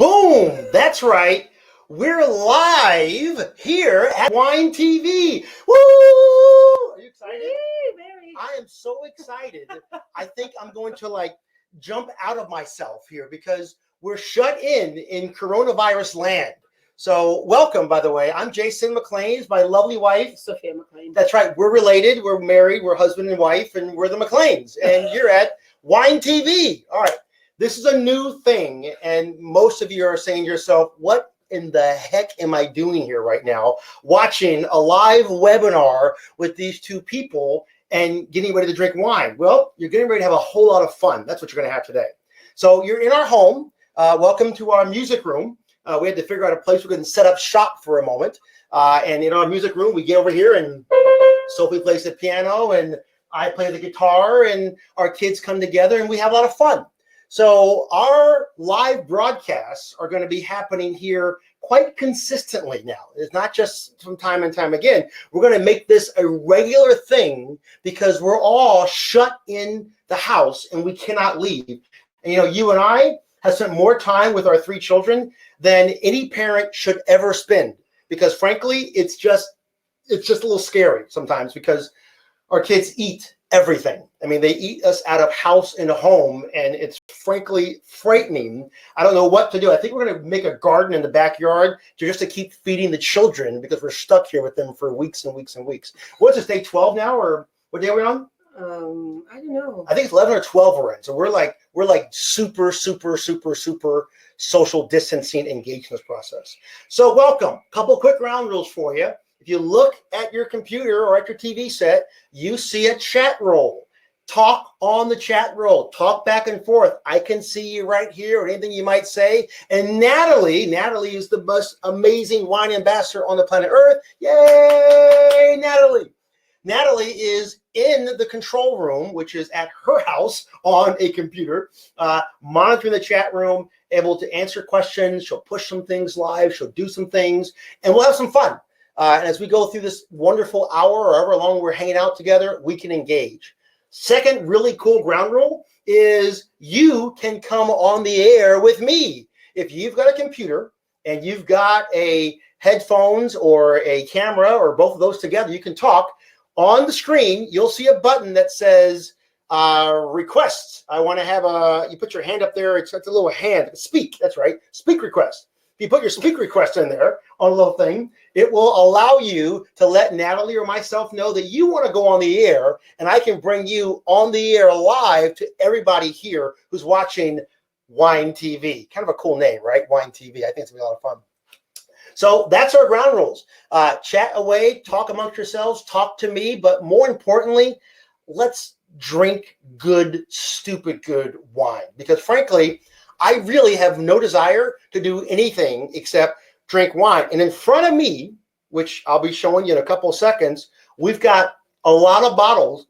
Boom! That's right. We're live here at Wine TV. Woo! Are you excited? Very. I am so excited. I think I'm going to jump out of myself here because we're shut in coronavirus land. So welcome, by the way. I'm Jason McClain, my lovely wife. Sophia McClain. That's right. We're related. We're married. We're husband and wife, and we're the McClains. And you're at Wine TV. All right. This is a new thing, and most of you are saying to yourself, what in the heck am I doing here right now? Watching a live webinar with these two people and getting ready to drink wine. Well, you're getting ready to have a whole lot of fun. That's what you're going to have today. So you're in our home. Welcome to our music room. We had to figure out a place we can set up shop for a moment. And in our music room, we get over here and Sophie plays the piano and I play the guitar and our kids come together and we have a lot of fun. So our live broadcasts are going to be happening here quite consistently now. It's not just from time and time again. We're going to make this a regular thing because we're all shut in the house and we cannot leave. And you and I have spent more time with our three children than any parent should ever spend. Because frankly, it's just a little scary sometimes because our kids eat everything. I mean, they eat us out of house and home, and it's frankly frightening. I don't know what to do. I think we're going to make a garden in the backyard just to keep feeding the children because we're stuck here with them for weeks and weeks and weeks. What's this, day 12 now, or what day are we on? I don't know. I think it's 11 or 12 we're in. So we're like super social distancing engaged in this process. So welcome. Couple quick ground rules for you. If you look at your computer or at your TV set, you see a chat roll. Talk on the chat roll. Talk back and forth. I can see you right here or anything you might say. And Natalie is the most amazing wine ambassador on the planet Earth. Yay, Natalie. Natalie is in the control room, which is at her house on a computer, monitoring the chat room, able to answer questions. She'll push some things live. She'll do some things, and we'll have some fun. And as we go through this wonderful hour or however long we're hanging out together, we can engage. Second really cool ground rule is you can come on the air with me. If you've got a computer and you've got a headphones or a camera or both of those together, you can talk. On the screen, you'll see a button that says requests. I want to have you put your hand up there. It's a little hand. Speak. That's right. Speak request. If you put your speak request in there on a little thing, it will allow you to let Natalie or myself know that you want to go on the air, and I can bring you on the air live to everybody here who's watching Wine TV. Kind of a cool name, right? Wine TV. I think it's going to be a lot of fun. So that's our ground rules. Chat away, talk amongst yourselves, talk to me, but more importantly, let's drink good, stupid good wine. Because frankly, I really have no desire to do anything except drink wine. And in front of me, which I'll be showing you in a couple of seconds, we've got a lot of bottles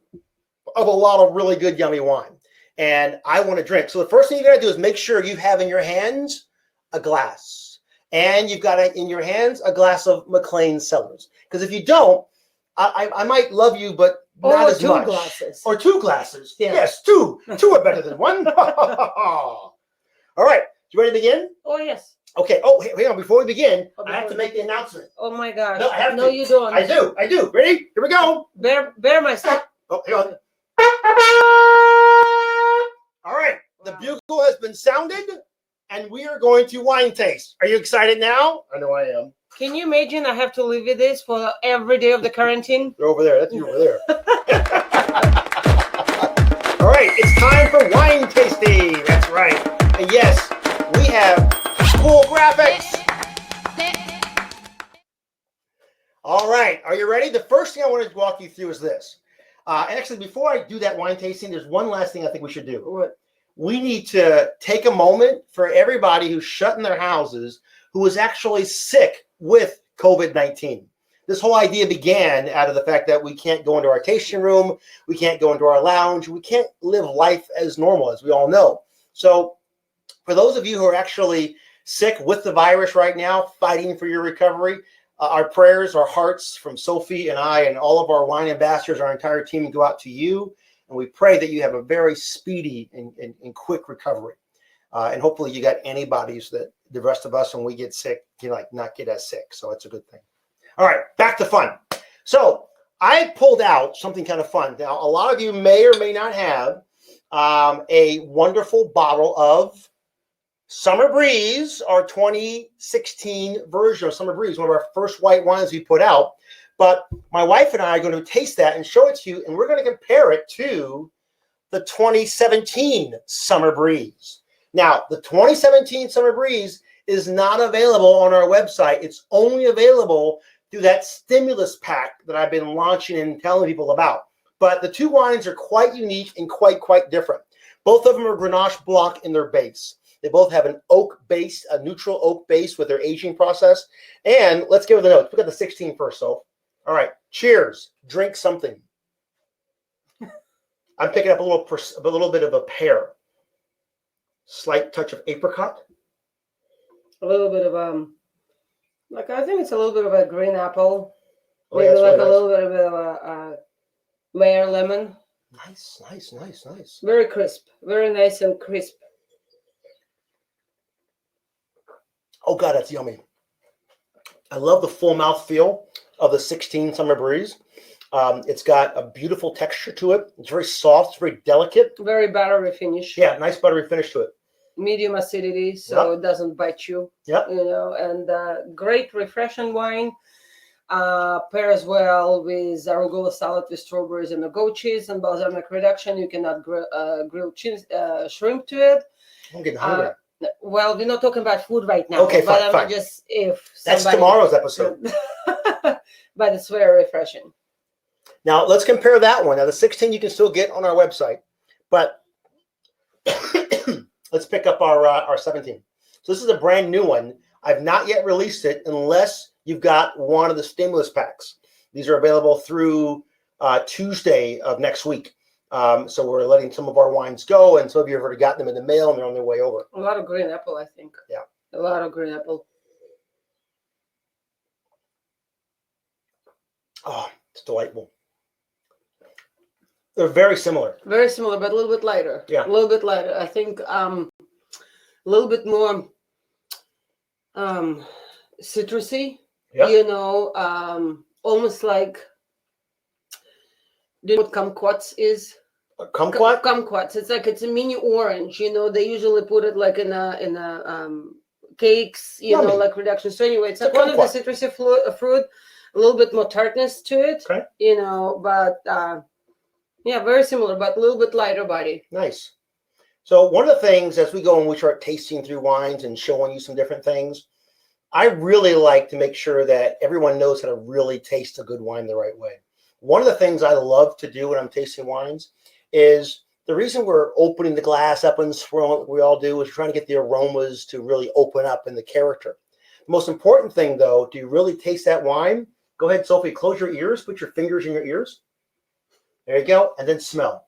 of a lot of really good, yummy wine. And I want to drink. So the first thing you got to do is make sure you have in your hands a glass. And you've got in your hands a glass of McClain Cellars. Because if you don't, I might love you, but not as much. Or 2 glasses. Or 2 glasses. Yeah. Yes, 2. 2 are better than 1. All right. You ready to begin? Oh, yes. Okay. Oh, hang on. Before we begin, I have to make the announcement. Oh, my gosh. No, I have no to. You don't. I do. Ready? Here we go. Bear myself. Oh, hang on. All right. Wow. The bugle has been sounded. And we are going to wine taste. Are you excited now? I know I am. Can you imagine I have to live with this for every day of the quarantine? They're over there. That's you over there. All right. It's time for wine tasting. That's right. And yes, we have cool graphics. All right. Are you ready? The first thing I want to walk you through is this. Actually, before I do that wine tasting, there's one last thing I think we should do. What? We need to take a moment for everybody who's shut in their houses who is actually sick with COVID-19. This whole idea began out of the fact that we can't go into our tasting room, we can't go into our lounge, we can't live life as normal, as we all know. So for those of you who are actually sick with the virus right now, fighting for your recovery, our prayers, our hearts from Sophie and I and all of our wine ambassadors, our entire team go out to you. And we pray that you have a very speedy and quick recovery. And hopefully you got antibodies that the rest of us, when we get sick, not get as sick. So that's a good thing. All right, back to fun. So I pulled out something kind of fun. Now, a lot of you may or may not have a wonderful bottle of Summer Breeze, our 2016 version of Summer Breeze, one of our first white wines we put out. But my wife and I are going to taste that and show it to you, and we're going to compare it to the 2017 Summer Breeze. Now, the 2017 Summer Breeze is not available on our website. It's only available through that stimulus pack that I've been launching and telling people about. But the two wines are quite unique and quite different. Both of them are Grenache Blanc in their base. They both have an oak base, a neutral oak base with their aging process. And let's give it the notes. Look at the 16 first, so. All right, cheers. Drink something. I'm picking up a little bit of a pear. Slight touch of apricot. A little bit of I think it's a little bit of a green apple. Oh, Maybe yeah, like really a little bit of a Mayer lemon. Nice. Very crisp. Very nice and crisp. Oh God, that's yummy. I love the full mouth feel of the 16 Summer Breeze. It's got a beautiful texture to it. It's very soft, it's very delicate. Very buttery finish. Yeah, nice buttery finish to it. Medium acidity, so It doesn't bite you. Yep. And great refreshing wine. Pairs well with arugula salad with strawberries and a goat cheese and balsamic reduction. You can add grilled cheese, shrimp to it. I'm getting hungry. Well, we're not talking about food right now. Okay, fine. Just if that's tomorrow's episode. But it's very refreshing. Now let's compare that one. Now the 16 you can still get on our website, but let's pick up our 17. So this is a brand new one. I've not yet released it unless you've got one of the stimulus packs. These are available through Tuesday of next week. So we're letting some of our wines go, and some of you have already gotten them in the mail, and they're on their way over. A lot of green apple, I think. Yeah. A lot of green apple. Oh, it's delightful. They're very similar. Very similar, but a little bit lighter. Yeah. A little bit lighter. I think a little bit more citrusy. Yeah. Almost like, do you know what kumquats is? Kumquat? Kumquats. It's a mini orange. They usually put it like in a cakes. Yummy. Like reduction. So anyway, it's It's a one of the kumquat. citrusy fruit. A little bit more tartness to it. Okay. But very similar, but a little bit lighter body. Nice. So one of the things as we go and we start tasting through wines and showing you some different things, I really like to make sure that everyone knows how to really taste a good wine the right way. One of the things I love to do when I'm tasting wines is the reason we're opening the glass up and swirling, we all do, is trying to get the aromas to really open up in the character. The most important thing, though, do you really taste that wine? Go ahead, Sophie, close your ears, put your fingers in your ears. There you go, and then smell.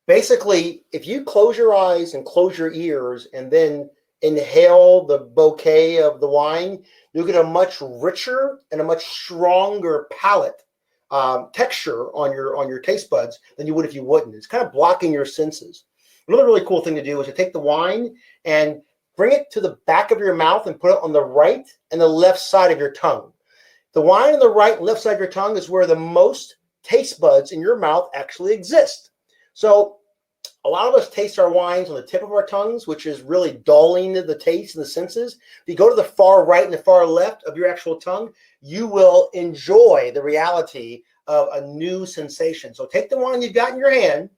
Basically, if you close your eyes and close your ears and then inhale the bouquet of the wine, you'll get a much richer and a much stronger palate texture on your taste buds than you would if you wouldn't. It's kind of blocking your senses. Another really cool thing to do is to take the wine and bring it to the back of your mouth and put it on the right and the left side of your tongue. The wine on the right and left side of your tongue is where the most taste buds in your mouth actually exist. So a lot of us taste our wines on the tip of our tongues, which is really dulling the taste and the senses. If you go to the far right and the far left of your actual tongue, you will enjoy the reality of a new sensation. So take the wine you've got in your hand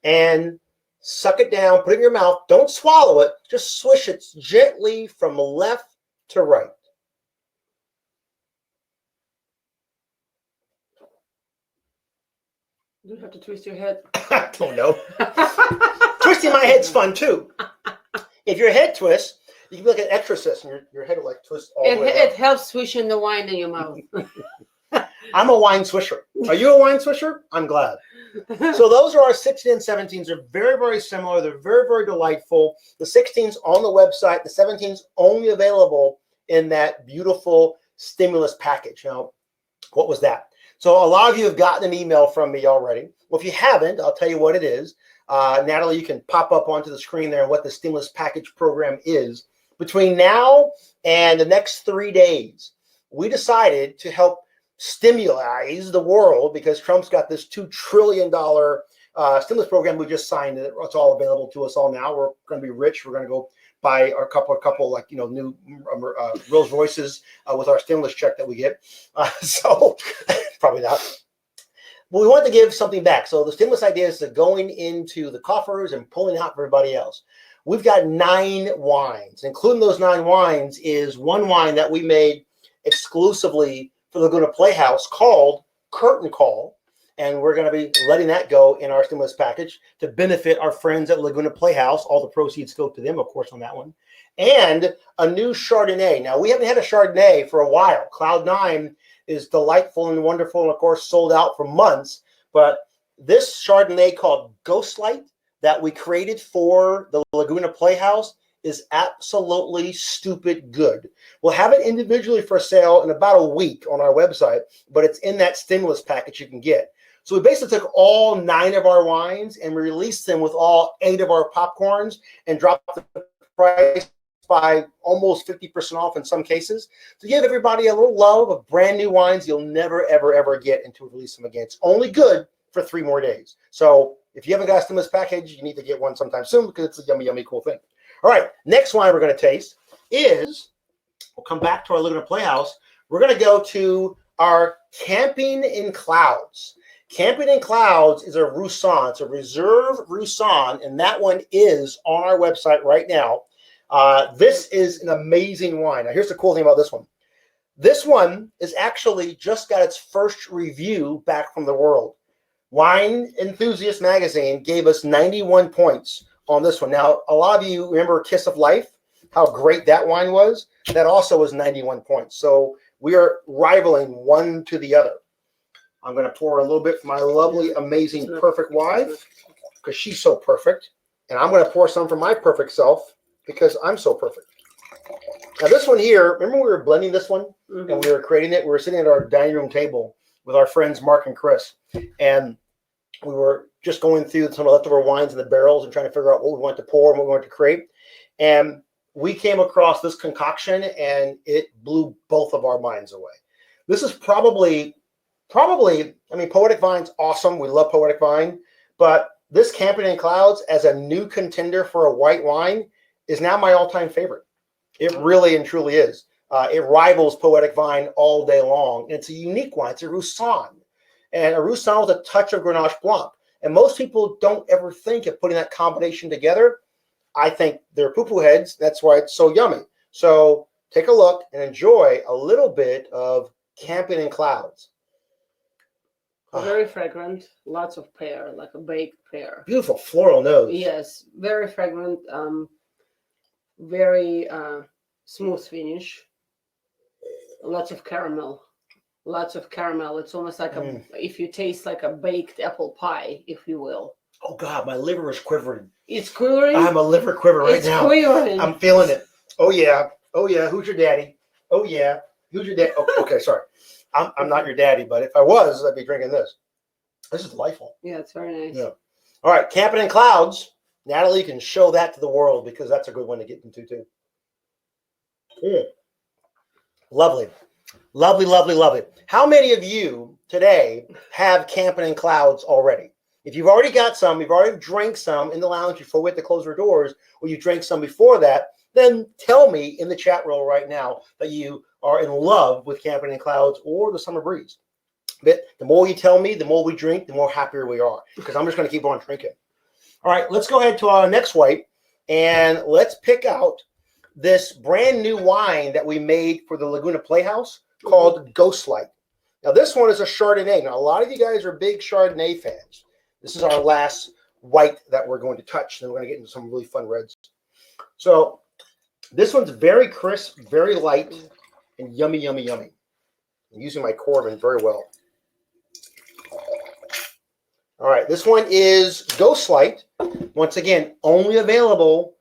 and suck it down, put it in your mouth. Don't swallow it. Just swish it gently from left to right. You have to twist your head. I don't know. Twisting my head's fun too. If your head twists, you can be like an exorcist, and your head will like twist all the way It around. helps swishing the wine in your mouth. I'm a wine swisher. Are you a wine swisher? I'm glad. So those are our 16 and 17s. They're very, very similar. They're very, very delightful. The 16's on the website. The 17's only available in that beautiful stimulus package. Now, what was that? So a lot of you have gotten an email from me already. Well, if you haven't, I'll tell you what it is. Natalie, you can pop up onto the screen there what the stimulus package program is. Between now and the next 3 days, we decided to help stimulate the world because Trump's got this $2 trillion stimulus program we just signed. It's all available to us all now. We're going to be rich. We're going to go buy a couple like new Rolls Royces with our stimulus check that we get. So probably not. But we want to give something back. So the stimulus idea is going into the coffers and pulling out for everybody else. We've got 9 wines. Including those 9 wines is one wine that we made exclusively for the Laguna Playhouse called Curtain Call. And we're going to be letting that go in our stimulus package to benefit our friends at Laguna Playhouse. All the proceeds go to them, of course, on that one. And a new Chardonnay. Now, we haven't had a Chardonnay for a while. Cloud 9 is delightful and wonderful and, of course, sold out for months. But this Chardonnay called Ghostlight that we created for the Laguna Playhouse is absolutely stupid good. We'll have it individually for sale in about a week on our website, but it's in that stimulus package you can get. So we basically took all 9 of our wines and we released them with all 8 of our popcorns and dropped the price by almost 50% off in some cases to give everybody a little love of brand new wines you'll never, ever, ever get until we release them again. It's only good for 3 more days. So if you haven't got a stimulus package, you need to get one sometime soon because it's a yummy, yummy, cool thing. All right, next wine we're going to taste is, we'll come back to our Laguna Playhouse. We're going to go to our Camping in Clouds. Camping in Clouds is a Roussanne. It's a Reserve Roussanne, and that one is on our website right now. This is an amazing wine. Now, here's the cool thing about this one. This one is actually just got its first review back from the world. Wine Enthusiast Magazine gave us 91 points on this one. Now, a lot of you remember Kiss of Life, how great that wine was. That also was 91 points. So we are rivaling one to the other. I'm going to pour a little bit from my lovely, amazing, perfect wife because she's so perfect. And I'm going to pour some from my perfect self because I'm so perfect. Now, this one here, remember we were blending this one and we were creating it? We were sitting at our dining room table with our friends Mark and Chris. And we were just going through some of the leftover wines in the barrels and trying to figure out what we want to pour and what we want to create. And we came across this concoction and it blew both of our minds away. This is probably, I mean, Poetic Vine's awesome. We love Poetic Vine. But this Camping in Clouds as a new contender for a white wine is now my all-time favorite. It really and truly is. It rivals Poetic Vine all day long. And it's a unique wine. It's a Roussanne. And a Roussanne with a touch of Grenache Blanc. And most people don't ever think of putting that combination together. I think they're poo-poo heads. That's why it's so yummy. So take a look and enjoy a little bit of Camping in Clouds. Very fragrant, lots of pear, like a baked pear. Beautiful floral nose. Yes, very fragrant, very smooth finish. Lots of caramel. It's almost like if you taste like a baked apple pie, if you will. Oh God, my liver is quivering. It's quivering? I'm a liver quiver right now. It's quivering. I'm feeling it. Oh yeah. Who's your daddy? Oh yeah. Who's your daddy? Okay, sorry. I'm not your daddy, but if I was, I'd be drinking this. This is delightful. Yeah, it's very nice. Yeah. All right, Camping in Clouds. Natalie can show that to the world because that's a good one to get into too. Lovely. Lovely, lovely, lovely. How many of you today have Camping in Clouds already? If you've already got some, you've already drank some in the lounge before we had to close our doors, or you drank some before that, then tell me in the chat room right now that you are in love with Camping in Clouds or the Summer Breeze. But the more you tell me, the more we drink, the more happier we are, because I'm just going to keep on drinking. All right, let's go ahead to our next white, and let's pick out this brand new wine that we made for the Laguna Playhouse called Ghostlight. Now, this one is a Chardonnay. Now, a lot of you guys are big Chardonnay fans. This is our last white that we're going to touch. Then we're going to get into some really fun reds. So this one's very crisp, very light, and yummy, yummy, yummy. I'm using my Corbin very well. All right, this one is Ghostlight. Once again, only available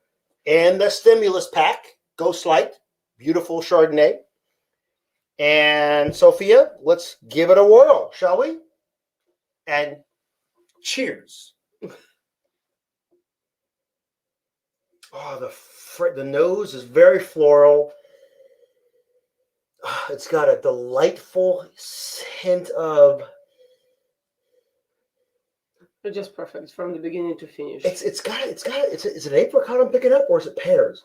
in the stimulus pack. Ghostlight, beautiful Chardonnay. And Sophia, let's give it a whirl, shall we? And cheers. the nose is very floral. It's got a delightful hint of. It's just perfect from the beginning to finish. It's is it apricot I'm picking up, or is it pears?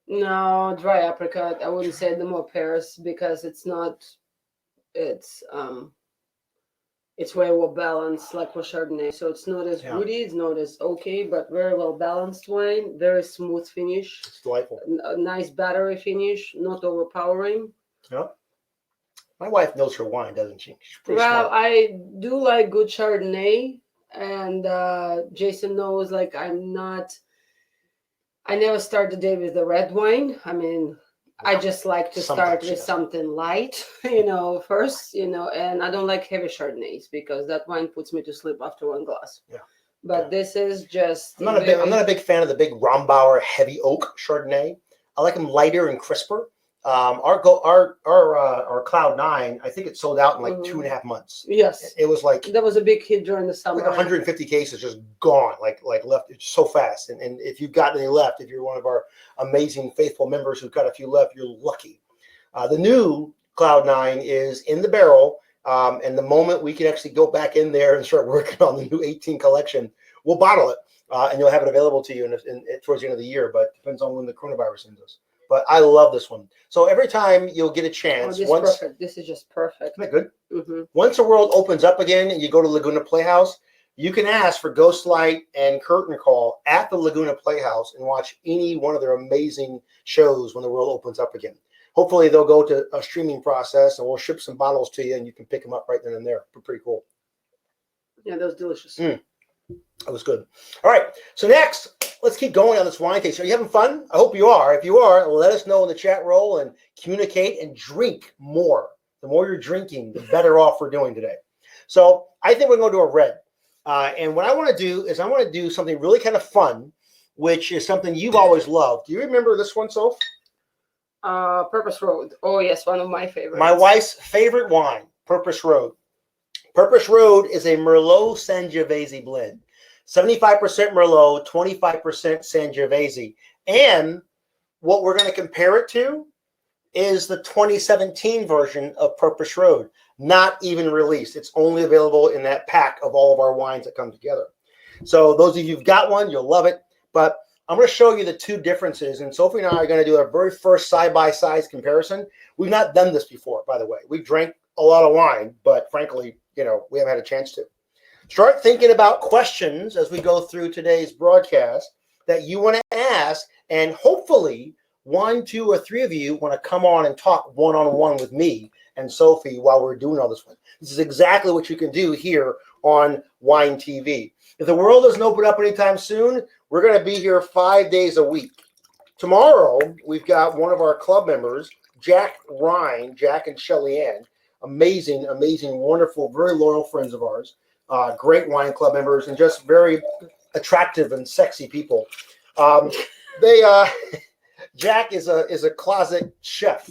No, dry apricot. I wouldn't say the more pears because it's not. It's very well balanced, like for Chardonnay. So it's not as woody, it's not as okay, but very well balanced wine. Very smooth finish. It's delightful. A nice battery finish, not overpowering. Yeah. My wife knows her wine, doesn't she? She's pretty Well, smart. I do like good Chardonnay, and Jason knows like I never start the day with the red wine. I mean, I just like to start with something light, first, and I don't like heavy Chardonnays because that wine puts me to sleep after one glass. Yeah. But this is just. I'm not a big fan of the big Rombauer heavy oak Chardonnay. I like them lighter and crisper. Our Cloud 9, I think it sold out in like 2.5 months. Yes, it was like that was a big hit during the summer. Like 150 cases just gone, like left so fast. And if you've got any left, if you're one of our amazing faithful members who've got a few left, you're lucky. The new Cloud 9 is in the barrel, and the moment we can actually go back in there and start working on the new 18 collection, we'll bottle it, and you'll have it available to you towards the end of the year. But it depends on when the coronavirus ends us. But I love this one. So every time you'll get a chance. Perfect. This is just perfect. Isn't that good? Mm-hmm. Once the world opens up again and you go to Laguna Playhouse, you can ask for Ghost Light and Curtain Call at the Laguna Playhouse and watch any one of their amazing shows when the world opens up again. Hopefully they'll go to a streaming process and we'll ship some bottles to you and you can pick them up right then and there. Pretty cool. Yeah, that was delicious. That was good. All right. So next, let's keep going on this wine tasting. Are you having fun? I hope you are. If you are, let us know in the chat roll and communicate and drink more. The more you're drinking, the better off we're doing today. So I think we're going to do a red. And what I want to do is I want to do something really kind of fun, which is something you've always loved. Do you remember this one, Soph? Purpose Road. Oh, yes, one of my favorites. My wife's favorite wine, Purpose Road. Purpose Road is a Merlot Sangiovese blend. 75% Merlot, 25% Sangiovese. And what we're going to compare it to is the 2017 version of Purpose Road. Not even released. It's only available in that pack of all of our wines that come together. So those of you who've got one, you'll love it. But I'm going to show you the two differences. And Sophie and I are going to do our very first side-by-side comparison. We've not done this before, by the way. We've drank a lot of wine, but frankly, we haven't had a chance to. Start thinking about questions as we go through today's broadcast that you want to ask, and hopefully 1, 2, or 3 of you want to come on and talk one-on-one with me and Sophie while we're doing all this one. This is exactly what you can do here on Wine TV. If the world doesn't open up anytime soon, we're going to be here 5 days a week. Tomorrow, we've got one of our club members, Jack and Shelly Ann. Amazing, wonderful, very loyal friends of ours. Great wine club members and just very attractive and sexy people. Jack is a closet chef,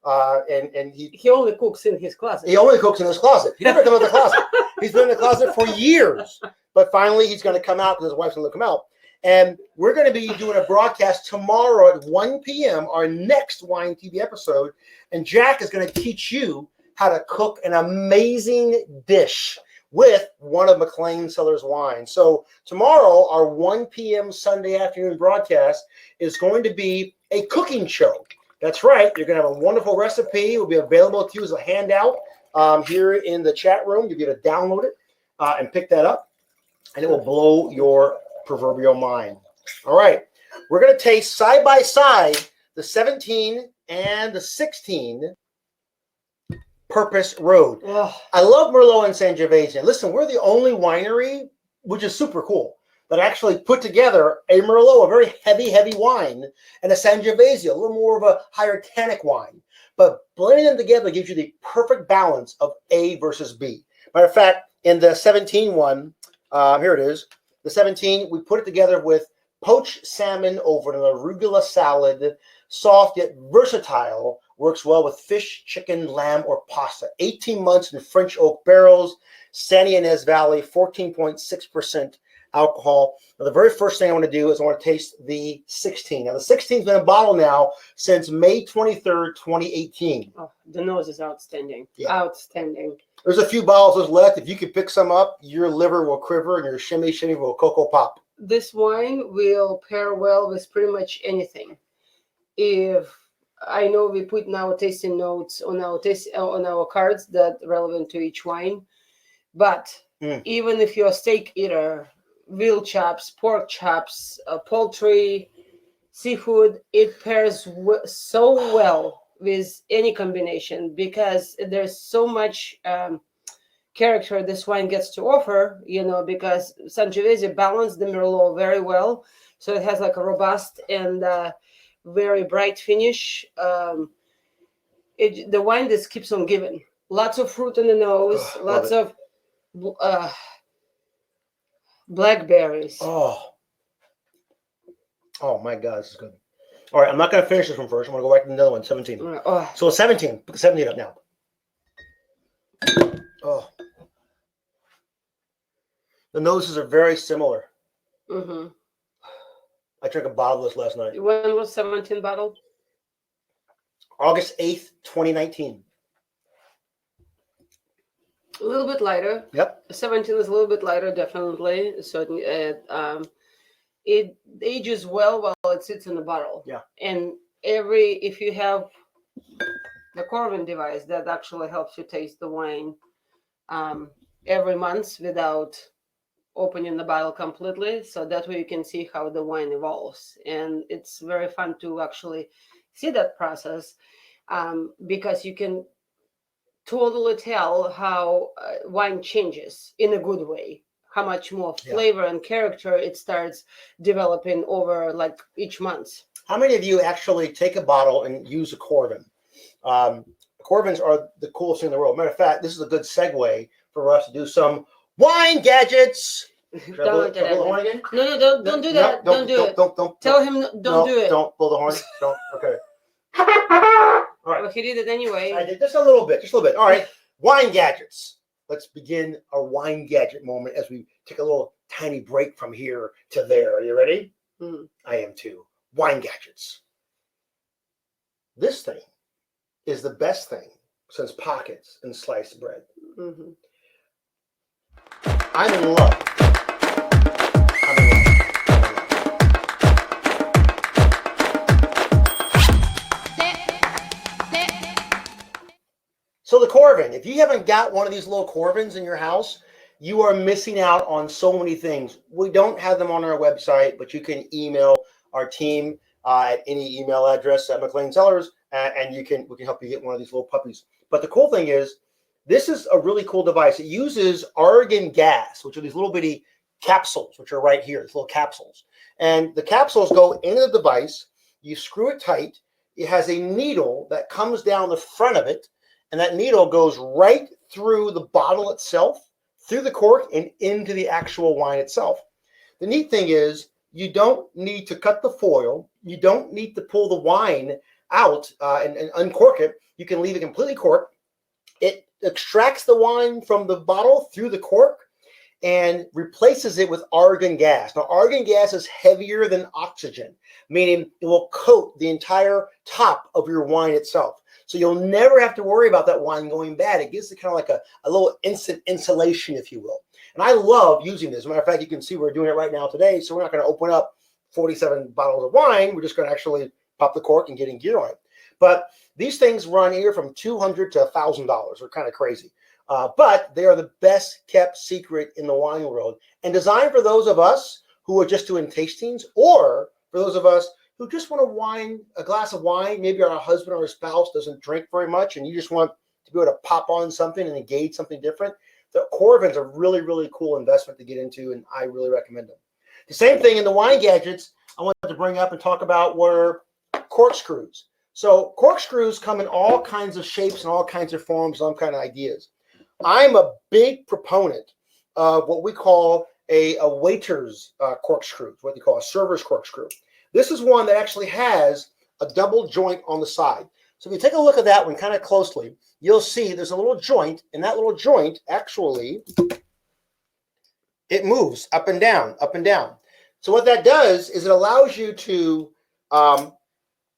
and he only cooks in his closet. He only cooks in his closet. He never comes out of the closet. He's been in the closet for years, but finally he's going to come out because his wife's going to let him out. And we're going to be doing a broadcast tomorrow at 1 p.m. Our next Wine TV episode, and Jack is going to teach you how to cook an amazing dish with one of McClain Cellars wines. So tomorrow, our 1 p.m. Sunday afternoon broadcast is going to be a cooking show. That's right. You're going to have a wonderful recipe. It will be available to you as a handout here in the chat room. You'll be able to download it and pick that up, and it will blow your proverbial mind. All right. We're going to taste side by side the 17 and the 16 Purpose Road. Ugh. I love Merlot and Sangiovese. And listen, we're the only winery, which is super cool, that actually put together a Merlot, a very heavy wine, and a Sangiovese, a little more of a higher tannic wine. But blending them together gives you the perfect balance of A versus B. Matter of fact, in the 17 one, here it is. The 17, we put it together with poached salmon over an arugula salad, soft yet versatile. Works well with fish, chicken, lamb, or pasta. 18 months in French oak barrels, San Ynez Valley, 14.6% alcohol. Now, the very first thing I want to do is I want to taste the 16. Now, the 16's been in a bottle now since May 23rd, 2018. Oh, the nose is outstanding. Yeah. Outstanding. There's a few bottles left. If you can pick some up, your liver will quiver and your shimmy will cocoa pop. This wine will pair well with pretty much anything. If I know we put now tasting notes on our cards that relevant to each wine, but even if you're a steak eater, veal chops, pork chops, poultry, seafood, it pairs so well with any combination because there's so much character this wine gets to offer, because Sangiovese balanced the Merlot very well. So it has like a robust and very bright finish. The wine just keeps on giving. Lots of fruit in the nose, lots of blackberries. Oh my God, this is good. All right, I'm not going to finish this one first. I'm going to go back to another one, 17. So 17. Put the 17 up now. Oh. The noses are very similar. Mm-hmm. I drank a bottle of this last night. When was 17 bottle? August 8th, 2019. A little bit lighter. Yep. 17 is a little bit lighter, definitely. So it ages well while it sits in the bottle. Yeah. And if you have the Corvin device, that actually helps you taste the wine every month without opening the bottle completely. So that way you can see how the wine evolves. And it's very fun to actually see that process because you can totally tell how wine changes in a good way, how much more flavor and character it starts developing over like each month. How many of you actually take a bottle and use a Corvin? Corvins are the coolest thing in the world. Matter of fact, this is a good segue for us to do some wine gadgets. Don't blow the horn again? No, don't do that. Don't do it. Don't. Tell him don't do it. Don't blow the horn. Don't. Okay. All right. Well, he did it anyway. I did just a little bit. All right. Wine gadgets. Let's begin our wine gadget moment as we take a little tiny break from here to there. Are you ready? Mm. I am too. Wine gadgets. This thing is the best thing since pockets and sliced bread. Mm-hmm. I'm in love. So the Corvin, if you haven't got one of these little Corvins in your house, you are missing out on so many things. We don't have them on our website, but you can email our team at any email address at McClain Cellars, and we can help you get one of these little puppies. But the cool thing is, this is a really cool device. It uses argon gas, which are these little bitty capsules, which are right here, these little capsules. And the capsules go into the device. You screw it tight. It has a needle that comes down the front of it, and that needle goes right through the bottle itself, through the cork, and into the actual wine itself. The neat thing is you don't need to cut the foil. You don't need to pull the wine out and uncork it. You can leave it completely corked. It extracts the wine from the bottle through the cork and replaces it with argon gas. Now, argon gas is heavier than oxygen, meaning it will coat the entire top of your wine itself. So you'll never have to worry about that wine going bad. It gives it kind of like a little instant insulation, if you will. And I love using this. As a matter of fact, you can see we're doing it right now today. So we're not going to open up 47 bottles of wine. We're just going to actually pop the cork and get in gear on it. But these things run anywhere from $200 to $1,000. They're kind of crazy. But they are the best kept secret in the wine world and designed for those of us who are just doing tastings, or for those of us who just want a glass of wine. Maybe our husband or our spouse doesn't drink very much and you just want to be able to pop on something and engage something different. The Corvin's a really, really cool investment to get into, and I really recommend them. The same thing in the wine gadgets I wanted to bring up and talk about were corkscrews. So corkscrews come in all kinds of shapes and all kinds of forms and all kinds of ideas. I'm a big proponent of what we call a waiter's corkscrew, what they call a server's corkscrew. This is one that actually has a double joint on the side. So if you take a look at that one kind of closely, you'll see there's a little joint, and that little joint actually it moves up and down, up and down. So what that does is it allows you to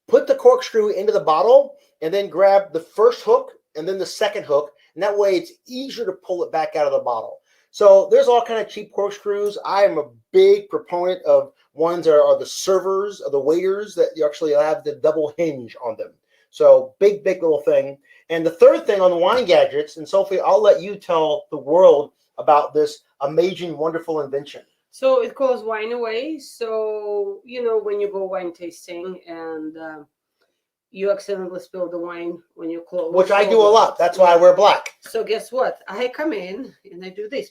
put the corkscrew into the bottle and then grab the first hook and then the second hook. And that way it's easier to pull it back out of the bottle. So there's all kind of cheap corkscrews. I am a big proponent of ones that are the servers, or the waiters, that you actually have the double hinge on them. So big little thing. And the third thing on the wine gadgets, and Sophie, I'll let you tell the world about this amazing, wonderful invention. So it calls wine away. So, when you go wine tasting and you accidentally spill the wine when you close. Which I do a lot. That's why I wear black. So guess what? I come in and I do this.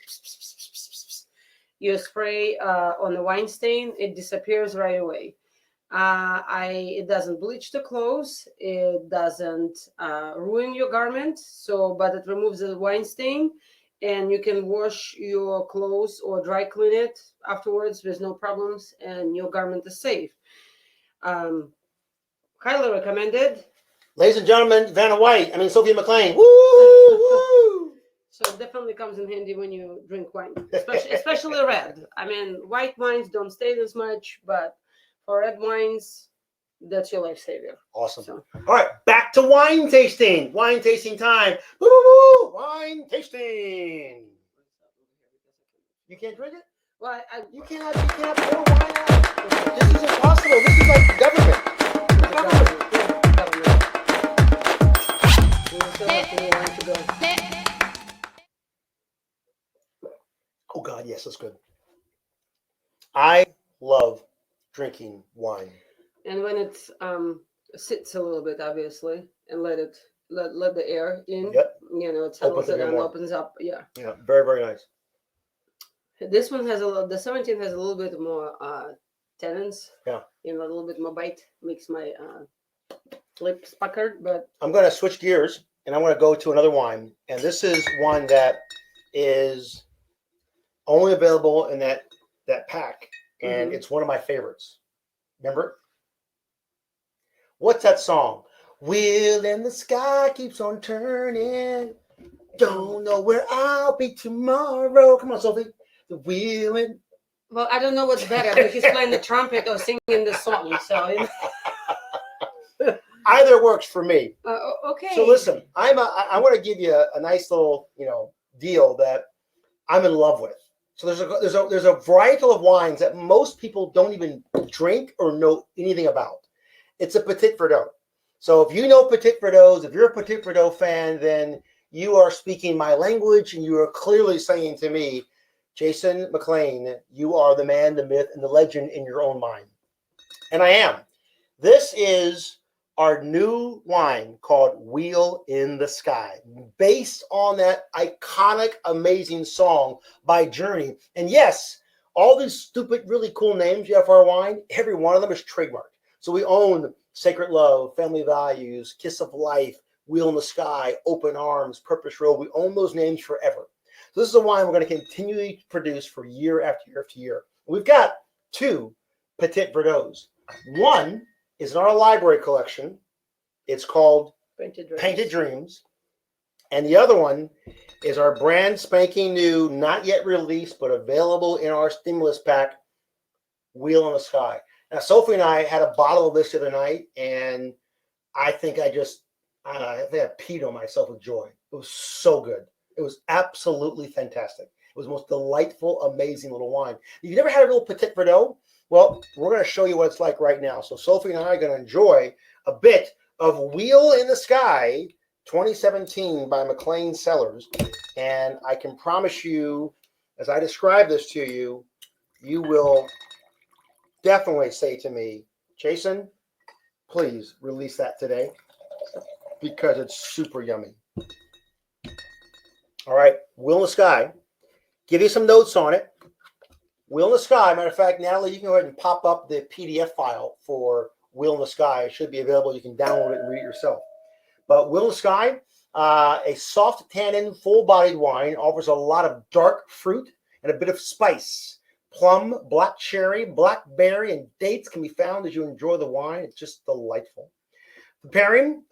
You spray on the wine stain, it disappears right away. It doesn't bleach the clothes. It doesn't ruin your garment. But it removes the wine stain, and you can wash your clothes or dry clean it afterwards with no problems, and your garment is safe. Highly recommended. Ladies and gentlemen, Sophie McClain. Woo, woo. So it definitely comes in handy when you drink wine, especially red. White wines don't stay as much, but for red wines, that's your lifesaver. Awesome. So. All right, back to wine tasting. Wine tasting time. Woo, woo, woo. Wine tasting. You can't drink it? Well, you cannot pour wine out. This is impossible. This is like government. Oh God, yes, that's good. I love drinking wine. And when it sits a little bit, obviously, and let the air in. Yep. It settles it and opens up. Yeah. Yeah, very, very nice. This one has the 17 has a little bit more tannins. Yeah. A little bit more bite. Makes my lips puckered, but I'm going to switch gears and I'm going to go to another wine. And this is one that is only available in that pack. And it's one of my favorites. Remember it? What's that song? Wheel in the sky keeps on turning. Don't know where I'll be tomorrow. Come on, Sophie. The wheel in. Well, I don't know what's better, if he's playing the trumpet or singing the song. So either works for me. Okay. So listen, I want to give you a nice little deal that I'm in love with. So there's a varietal of wines that most people don't even drink or know anything about. It's a Petit Verdot. So if you know Petit Verdots, if you're a Petit Verdot fan, then you are speaking my language, and you are clearly saying to me, Jason McClain, you are the man, the myth, and the legend in your own mind. And I am. This is our new wine called Wheel in the Sky, based on that iconic, amazing song by Journey. And yes, all these stupid, really cool names you have for our wine, every one of them is trademarked. So we own Sacred Love, Family Values, Kiss of Life, Wheel in the Sky, Open Arms, Purpose Road. We own those names forever. So this is a wine we're going to continually produce for year after year after year. We've got two Petit Verdots. One is in our library collection. It's called Painted Dreams. And the other one is our brand spanking new, not yet released, but available in our stimulus pack, Wheel in the Sky. Now, Sophie and I had a bottle of this the other night, and I think I peed on myself with joy. It was so good. It was absolutely fantastic. It was the most delightful, amazing little wine. If you've never had a little Petit Verdot, well, we're going to show you what it's like right now. So Sophie and I are going to enjoy a bit of Wheel in the Sky 2017 by McClain Cellars. And I can promise you, as I describe this to you, you will definitely say to me, Jason, please release that today, because it's super yummy. All right, Wheel in the Sky. Give you some notes on it. Wheel in the Sky. Matter of fact, Natalie, you can go ahead and pop up the PDF file for Wheel in the Sky. It should be available. You can download it and read it yourself. But Wheel in the Sky, a soft tannin, full-bodied wine, offers a lot of dark fruit and a bit of spice. Plum, black cherry, blackberry, and dates can be found as you enjoy the wine. It's just delightful. For pairing,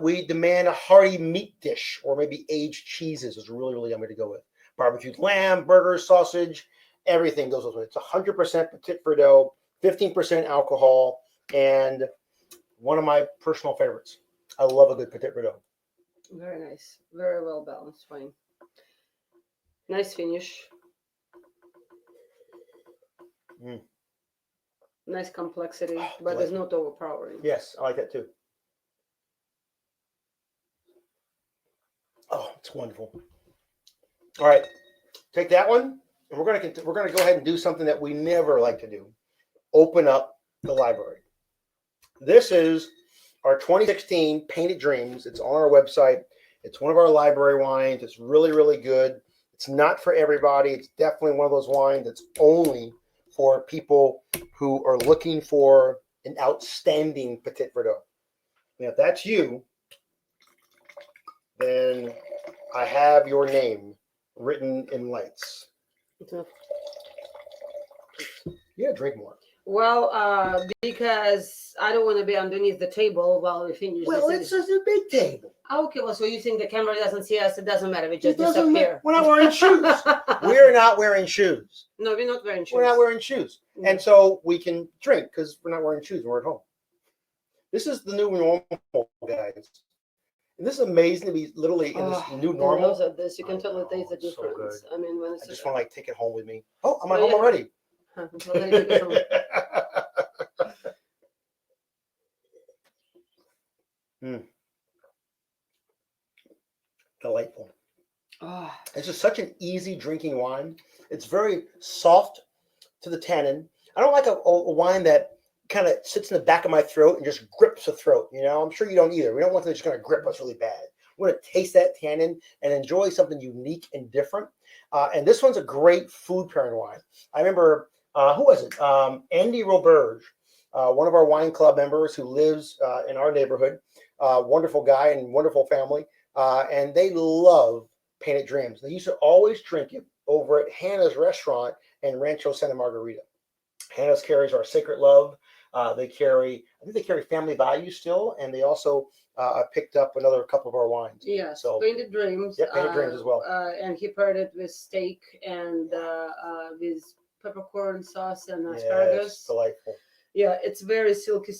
we demand a hearty meat dish, or maybe aged cheeses is really, really yummy to go with. Barbecued lamb, burgers, sausage, everything goes with it. It's 100% Petit Verdot, 15% alcohol, and one of my personal favorites. I love a good Petit Verdot. Very nice. Very well balanced wine. Nice finish. Nice complexity, but delightful. it's not overpowering. Yes, I like that too. Oh, it's wonderful. All right, take that one, and we're gonna go ahead and do something that we never like to do: open up the library. This is our 2016 Painted Dreams. It's on our website. It's one of our library wines. It's really, really good. It's not for everybody. It's definitely one of those wines that's only for people who are looking for an outstanding Petit Verdot. Now, if that's you, then I have your name written in lights. Yeah, drink more. Well, because I don't want to be underneath the table while we finish. Well, it's just a big table. Okay, well, so you think the camera doesn't see us? It doesn't matter. We just disappear. We're not wearing shoes. We're not wearing shoes. No, we're not wearing shoes. We're not wearing shoes. And so we can drink because we're not wearing shoes. We're at home. This is the new normal, guys. And this is amazing to be literally in this new normal. You can totally taste the difference. So I mean, when it's I just want to like take it home with me. Oh, I'm at home already. Delightful. It's just such an easy drinking wine. It's very soft to the tannin. I don't like a wine that kind of sits in the back of my throat and just grips the throat. You know, I'm sure you don't either. We don't want something that's going to grip us really bad. We want to taste that tannin and enjoy something unique and different. And this one's a great food pairing wine. I remember, who was it? Andy Roberge, one of our wine club members who lives in our neighborhood. Wonderful guy and wonderful family. And they love Painted Dreams. They used to always drink it over at Hannah's restaurant in Rancho Santa Margarita. Hannah's carries our Sacred Love. I think they carry Family Value still, and they also picked up another couple of our wines. Yeah, so Painted Dreams. Yeah, Painted Dreams as well. And he paired it with steak and with peppercorn sauce and asparagus. Yes, delightful. Yeah, it's very silky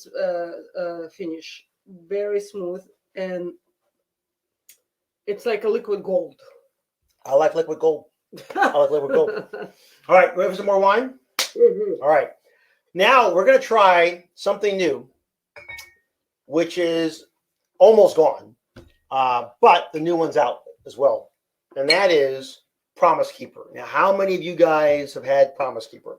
finish, very smooth, and it's like a liquid gold. I like liquid gold. All right, we have some more wine? Mm-hmm. All right. Now we're going to try something new, which is almost gone, but the new one's out as well, and that is Promise Keeper. Now, how many of you guys have had Promise Keeper?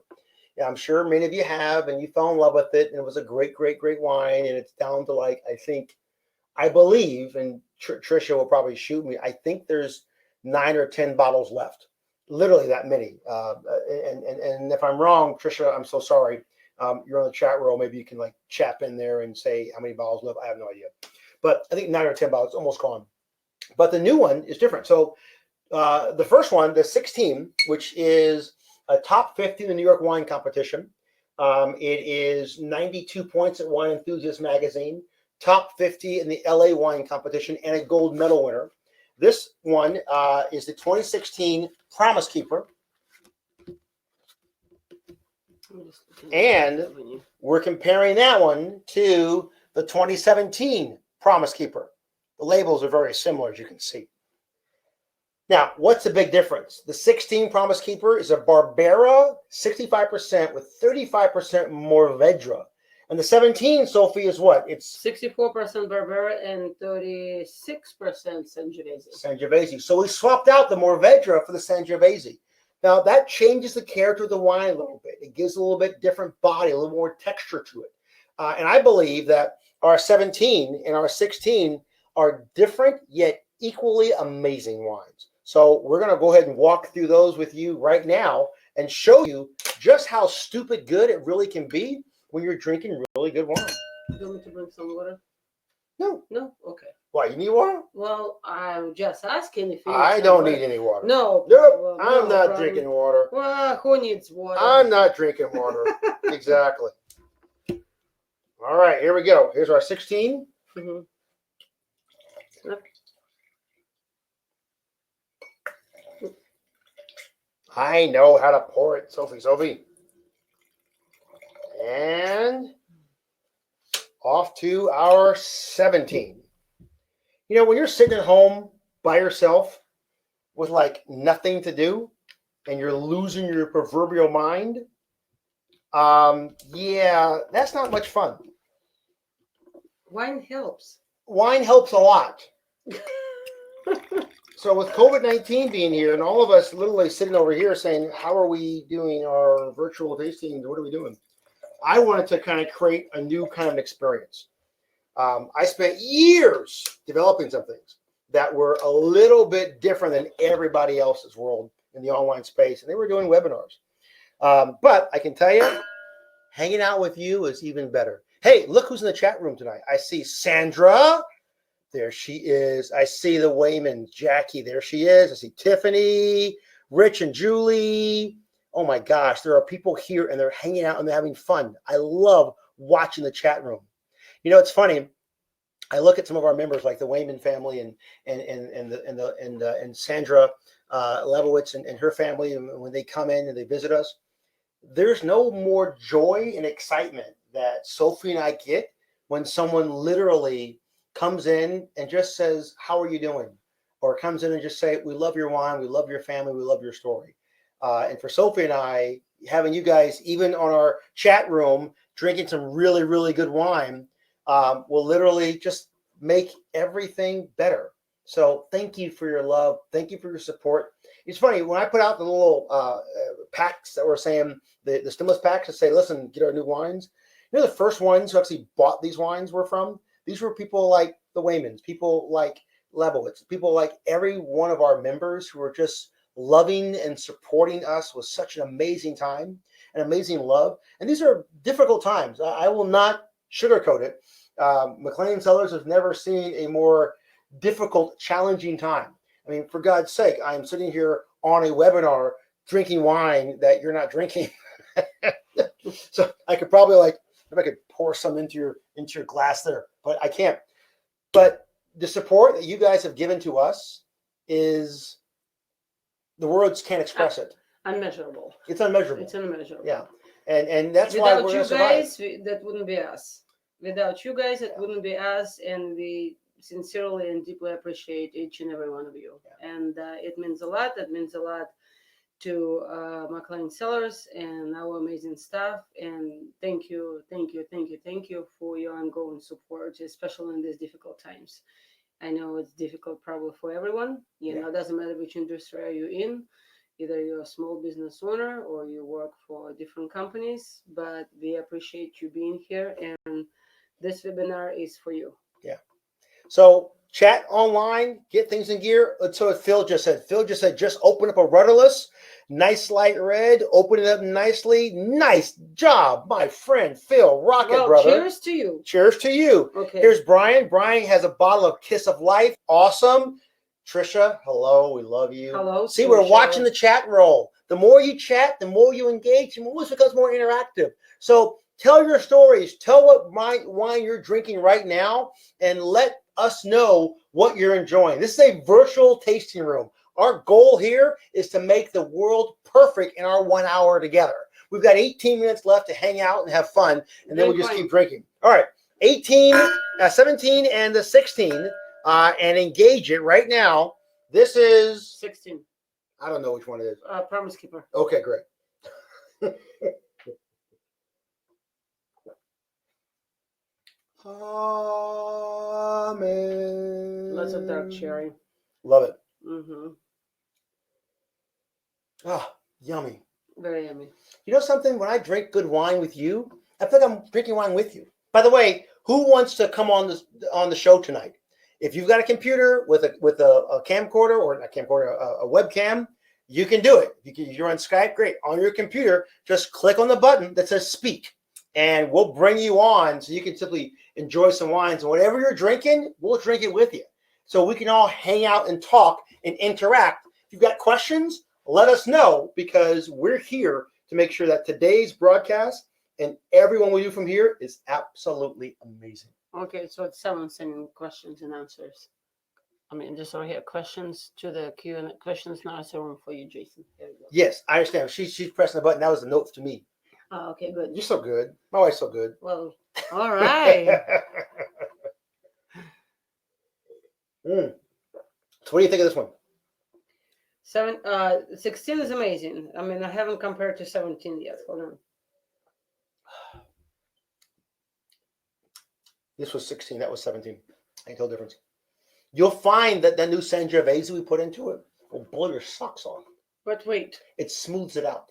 Yeah, I'm sure many of you have, and you fell in love with it, and it was a great, great, great wine, and it's down to like, I believe, and Trisha will probably shoot me, I think there's 9 or 10 bottles left, literally that many. And if I'm wrong, Trisha, I'm so sorry. You're on the chat roll. Maybe you can like chap in there and say how many bottles left. I have no idea, but I think 9 or 10 bottles, almost gone. But the new one is different. So the first one, the 16, which is a top 50 in the New York Wine Competition. It is 92 points at Wine Enthusiast magazine, top 50 in the LA Wine Competition, and a gold medal winner. This one is the 2016 Promise Keeper. And we're comparing that one to the 2017 Promise Keeper. The labels are very similar, as you can see. Now, what's the big difference? The 16 Promise Keeper is a Barbera, 65% with 35% Mourvedre. And the 17, Sophie, is what? It's 64% Barbera and 36% Sangiovese. Sangiovese. So we swapped out the Mourvedre for the Sangiovese. Now, that changes the character of the wine a little bit. It gives a little bit different body, a little more texture to it. And I believe that our 17 and our 16 are different yet equally amazing wines. So we're going to go ahead and walk through those with you right now and show you just how stupid good it really can be when you're drinking really good wine. Do you want me to bring some water? No. No? Okay. Why, you need water? Well, I'm just asking if you I don't need any water. No. Nope. Well, I'm not drinking water. Well, who needs water? I'm not drinking water. Exactly. All right, here we go. Here's our 16. Mm-hmm. I know how to pour it, Sophie. And off to our 17. You know, when you're sitting at home by yourself with like nothing to do and you're losing your proverbial mind, yeah, that's not much fun. Wine helps. Wine helps a lot. So with COVID-19 being here and all of us literally sitting over here saying, how are we doing our virtual tastings? What are we doing? I wanted to kind of create a new kind of experience. I spent years developing some things that were a little bit different than everybody else's world in the online space, and they were doing webinars. But I can tell you, hanging out with you is even better. Hey, look who's in the chat room tonight. I see Sandra. There she is. I see the Waymans. Jackie, there she is. I see Tiffany, Rich and Julie. Oh my gosh, there are people here and they're hanging out and they're having fun. I love watching the chat room. You know, it's funny. I look at some of our members, like the Wayman family and Sandra Lebowitz and her family, and when they come in and they visit us, there's no more joy and excitement that Sophie and I get when someone literally comes in and just says, "How are you doing?" Or comes in and just say, "We love your wine, we love your family, we love your story." And for Sophie and I, having you guys even on our chat room drinking some really, really good wine will literally just make everything better. So thank you for your love. Thank you for your support. It's funny, when I put out the little packs that were saying, the stimulus packs that say, listen, get our new wines. You know, the first ones who actually bought these wines were from? These were people like the Waymans, people like Lebowitz, people like every one of our members who were just loving and supporting us with such an amazing time, an amazing love. And these are difficult times. I will not sugarcoat it. McClain Cellars has never seen a more difficult, challenging time. I mean, for God's sake, I'm sitting here on a webinar drinking wine that you're not drinking. So I could probably if I could pour some into your glass there, but I can't. But the support that you guys have given to us is, the words can't express it. Unmeasurable. It's unmeasurable. It's unmeasurable. Yeah, and that's without why we're you survive. guys, that wouldn't be us. Without you guys, it wouldn't be us, and we sincerely and deeply appreciate each and every one of you. Yeah. And it means a lot. It means a lot to McClain Cellars and our amazing staff. And thank you for your ongoing support, especially in these difficult times. I know it's difficult probably for everyone. You know, it doesn't matter which industry are you in. Either you're a small business owner or you work for different companies, but we appreciate you being here, and this webinar is for you. Yeah. So chat online, get things in gear. That's what Phil just said. Phil just said, just open up a rudderless, nice light red, open it up nicely. Nice job, my friend Phil. Rocket, well, brother. Cheers to you. Cheers to you. Okay. Here's Brian. Brian has a bottle of Kiss of Life. Awesome. Trisha, hello. We love you. Hello. See, we're watching the chat roll. The more you chat, the more you engage, the more it becomes more interactive. So tell your stories. Tell what wine you're drinking right now, and let us know what you're enjoying. This is a virtual tasting room. Our goal here is to make the world perfect in our 1 hour together. We've got 18 minutes left to hang out and have fun, and then we'll just keep drinking. All right, 17 and the 16, and engage it right now. This is 16. I don't know which one it is. Promise Keeper. Okay, great. Amen. Lots of dark cherry. Love it. Mm-hmm. Ah, yummy. Very yummy. You know something? When I drink good wine with you, I feel like I'm drinking wine with you. By the way, who wants to come on the show tonight? If you've got a computer with a camcorder, or not camcorder, a webcam, you can do it. You're on Skype, great. On your computer, just click on the button that says speak, and we'll bring you on so you can simply enjoy some wines. And whatever you're drinking, we'll drink it with you. So we can all hang out and talk and interact. If you've got questions, let us know, because we're here to make sure that today's broadcast and everyone we do from here is absolutely amazing. Okay, so it's someone sending questions and answers. I mean, just over here, questions to the Q&A. Questions now. It's a room for you, Jason. There you go. Yes, I understand. She's pressing the button. That was the notes to me. Oh, okay, good. You're so good. My wife's so good. Well, all right. So what do you think of this one? 16 is amazing. I mean, I haven't compared to 17 yet. Hold on. This was 16. That was 17. I can tell the difference. You'll find that the new Sangiovese we put into it will blow your socks off. But wait. It smooths it out.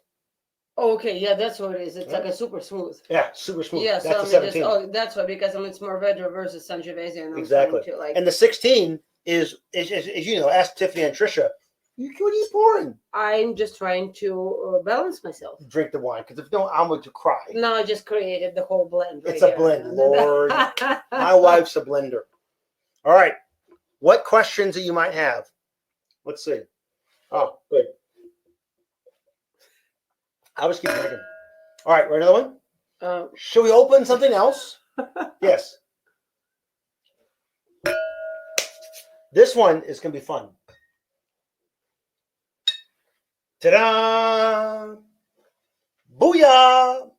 Oh, okay. Yeah, that's what it is. It's like a super smooth. Yeah, super smooth. Yeah, that's so the 17. That's why, because it's Mourvedre versus Sangiovese, and I'm exactly. trying to, like, and the 16 is you know, ask Tiffany and Trisha. What are you pouring? I'm just trying to balance myself. Drink the wine, because if no, I'm going to cry. No, I just created the whole blend. It's a blend, Lord. My wife's a blender. All right. What questions that you might have? Let's see. Oh, good. I'll just keep drinking. All right, ready another one? Should we open something else? Yes. This one is going to be fun. Ta-da! Booyah!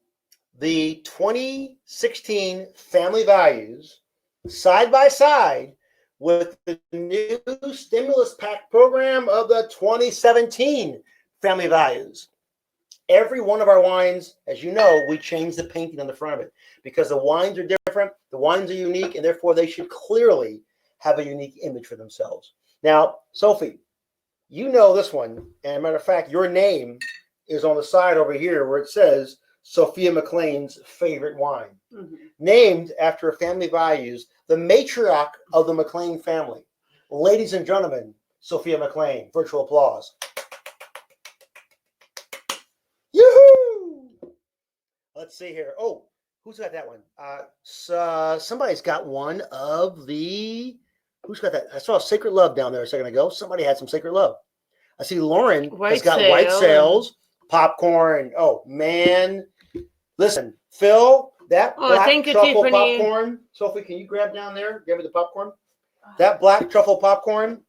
The 2016 Family Values, side by side with the new stimulus pack program of the 2017 Family Values. Every one of our wines, as you know, we change the painting on the front of it because the wines are different, the wines are unique, and therefore they should clearly have a unique image for themselves. Now, Sophie, you know this one, and as a matter of fact, your name is on the side over here where it says Sophia McClain's favorite wine, named after Family Values, the matriarch of the McClain family. Ladies and gentlemen, Sophia McClain. Virtual applause. Yoo-hoo! Let's see here. Oh, who's got that one? Somebody's got one of the... Who's got that? I saw Sacred Love down there a second ago. Somebody had some Sacred Love. I see Lauren has got White Sails, popcorn. Oh, man. Listen, Phil, that black truffle popcorn. Sophie, can you grab down there? Give me the popcorn. That black truffle popcorn.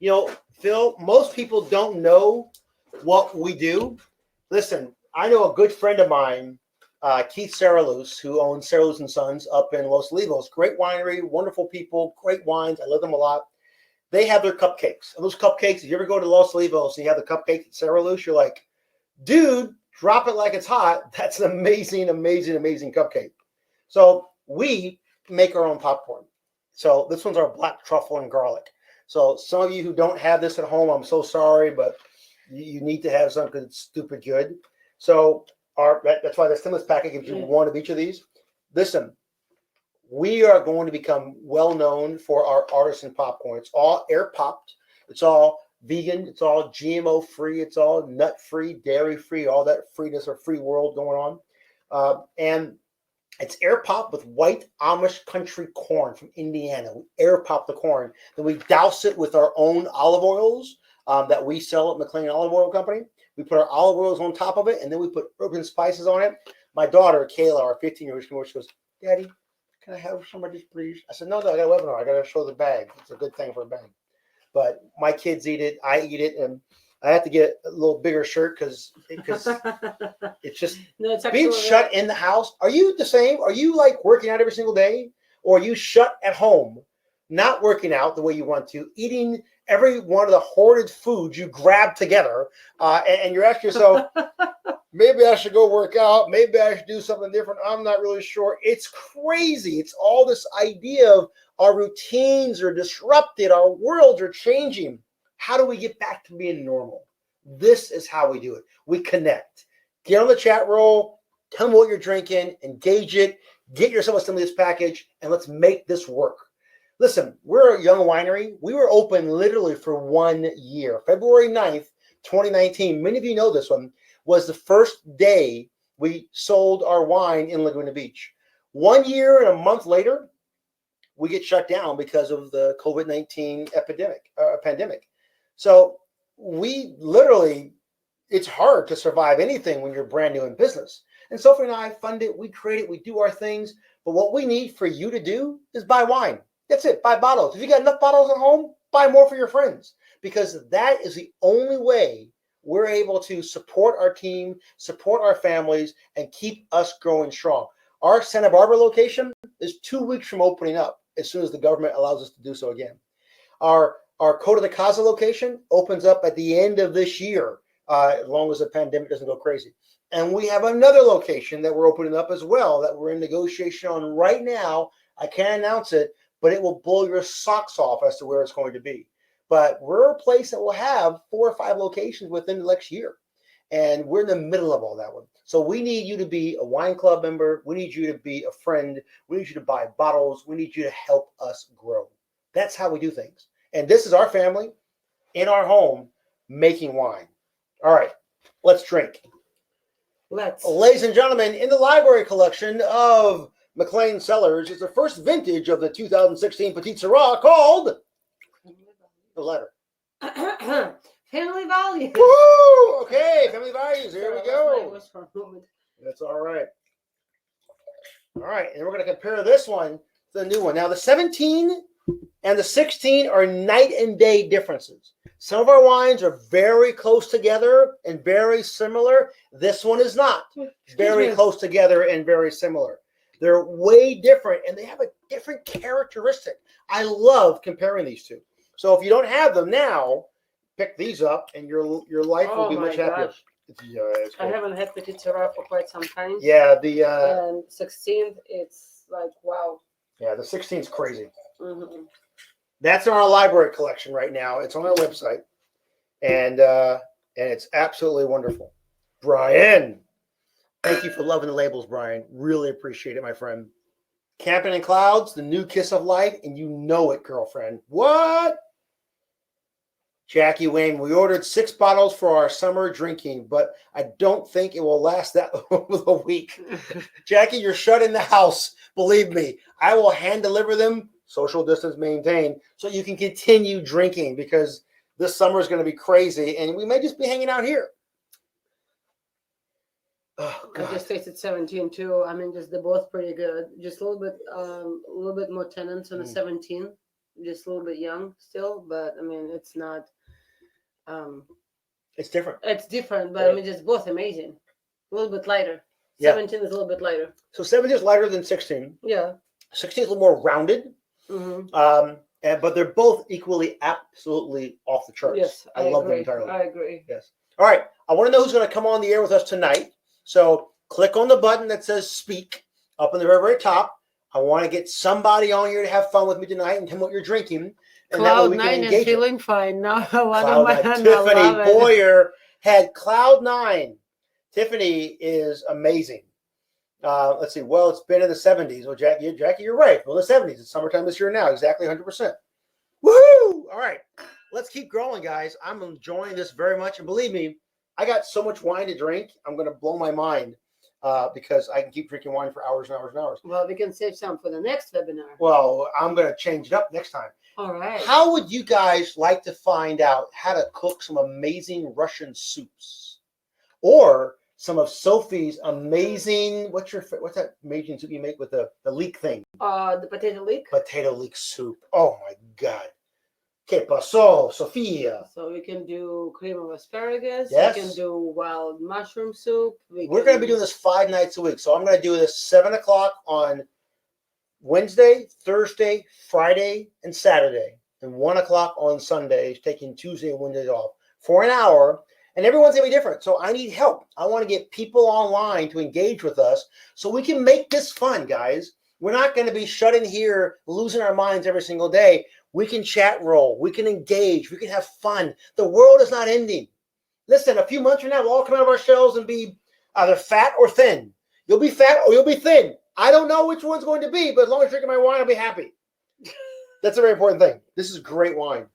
You know, Phil, most people don't know what we do. Listen, I know a good friend of mine, Keith Saralus, who owns Saralus and Sons up in Los Olivos. Great winery, wonderful people, great wines. I love them a lot. They have their cupcakes. And those cupcakes, if you ever go to Los Olivos and you have the cupcakes at Saralus, you're like, dude, drop it like it's hot. That's an amazing, amazing, amazing cupcake. So we make our own popcorn. So this one's our black truffle and garlic. So some of you who don't have this at home, I'm so sorry, but you need to have something that's stupid good. So that's why the stimulus package gives you one of each of these. Listen, we are going to become well known for our artisan popcorn. It's all air popped. It's all vegan. It's all GMO free. It's all nut free, dairy free, all that freeness or free world going on. And it's air popped with white Amish country corn from Indiana. We air pop the corn. Then we douse it with our own olive oils that we sell at McClain Olive Oil Company. We put our olive oils on top of it, and then we put urban spices on it. My daughter, Kayla, our 15-year-old, she goes, Daddy, can I have some of this, please? I said, no, I got a webinar. I got to show the bag. It's a good thing for a bag. But my kids eat it. I eat it. And I have to get a little bigger shirt because it's just being shut in the house. Are you the same? Are you like working out every single day? Or are you shut at home, not working out the way you want to, eating every one of the hoarded foods you grab together, and you're asking yourself, maybe I should go work out. Maybe I should do something different. I'm not really sure. It's crazy. It's all this idea of our routines are disrupted. Our worlds are changing. How do we get back to being normal? This is how we do it. We connect. Get on the chat roll. Tell me what you're drinking. Engage it. Get yourself a stimulus package, and let's make this work. Listen, we're a young winery. We were open literally for 1 year. February 9th, 2019, many of you know this one, was the first day we sold our wine in Laguna Beach. 1 year and a month later, we get shut down because of the COVID-19 pandemic. So we literally, it's hard to survive anything when you're brand new in business. And Sophie and I fund it, we create it, we do our things. But what we need for you to do is buy wine. That's it. Buy bottles. If you got enough bottles at home, buy more for your friends, because that is the only way we're able to support our team, support our families, and keep us growing strong. Our Santa Barbara location is 2 weeks from opening up as soon as the government allows us to do so again. Our Costa de Casa location opens up at the end of this year, as long as the pandemic doesn't go crazy. And we have another location that we're opening up as well that we're in negotiation on right now. I can't announce it, but it will blow your socks off as to where it's going to be. But we're a place that will have 4 or 5 locations within the next year. And we're in the middle of all that one. So we need you to be a wine club member. We need you to be a friend. We need you to buy bottles. We need you to help us grow. That's how we do things. And this is our family in our home making wine. All right, let's drink. Let's. Ladies and gentlemen, in the library collection of McClain Cellars is the first vintage of the 2016 Petit Syrah called The Letter. Family values. Woo! Okay, family values. Here we go. That's all right. All right, and we're going to compare this one to the new one. Now, the 17 and the 16 are night and day differences. Some of our wines are very close together and very similar. This one is not. Very close together and very similar. They're way different, and they have a different characteristic. I love comparing these two. So if you don't have them now, pick these up, and your life will be much happier. I haven't had Petit Syrah for quite some time. Yeah, and 16th, it's like, wow. Yeah, the 16th is crazy. Mm-hmm. That's in our library collection right now. It's on our website, and it's absolutely wonderful. Brian, thank you for loving the labels, Brian. Really appreciate it, my friend. Camping in Clouds, the new kiss of light, and you know it, girlfriend. What? Jackie Wayne, we ordered 6 bottles for our summer drinking, but I don't think it will last that a week. Jackie, you're shut in the house. Believe me, I will hand deliver them, social distance maintained, so you can continue drinking, because this summer is going to be crazy, and we may just be hanging out here. Oh, I just tasted 17 too. I mean, they're both pretty good. Just a little bit more tannins on the 17. Just a little bit young still, but I mean, it's not. It's different. It's different, but I mean, just both amazing. A little bit lighter. Yeah. 17 is a little bit lighter. So 17 is lighter than 16. Yeah. 16 is a little more rounded. Mm-hmm. But they're both equally absolutely off the charts. Yes, I love them entirely. I agree. Yes. All right. I want to know who's going to come on the air with us tonight. So click on the button that says speak up in the very, very top. I want to get somebody on here to have fun with me tonight and tell me what you're drinking. And Cloud 9 and feeling fine. Now, Tiffany Boyer had Cloud 9. Tiffany is amazing. Let's see. Well, it's been in the 70s. Well, Jackie, you're right. Well, the 70s. It's summertime this year now. Exactly 100%. Woohoo! All right. Let's keep growing, guys. I'm enjoying this very much. And believe me, I got so much wine to drink. I'm going to blow my mind because I can keep drinking wine for hours and hours and hours. Well, we can save some for the next webinar. Well, I'm going to change it up next time. All right. How would you guys like to find out how to cook some amazing Russian soups? Or some of Sophie's amazing, what's that amazing soup you make with the leek thing? The potato leek. Potato leek soup. Oh my God. Que pasó, Sophia? So we can do cream of asparagus. Yes. We can do wild mushroom soup. We're going to be doing this 5 nights a week. So I'm going to do this 7 o'clock on Wednesday, Thursday, Friday, and Saturday. And 1 o'clock on Sundays, taking Tuesday and Wednesdays off for an hour. And everyone's going to be different. So I need help. I want to get people online to engage with us so we can make this fun, guys. We're not going to be shut in here losing our minds every single day. We can chat roll. We can engage. We can have fun. The world is not ending. Listen, a few months from now, we'll all come out of our shells and be either fat or thin. You'll be fat or you'll be thin. I don't know which one's going to be, but as long as you're drinking my wine, I'll be happy. That's a very important thing. This is great wine.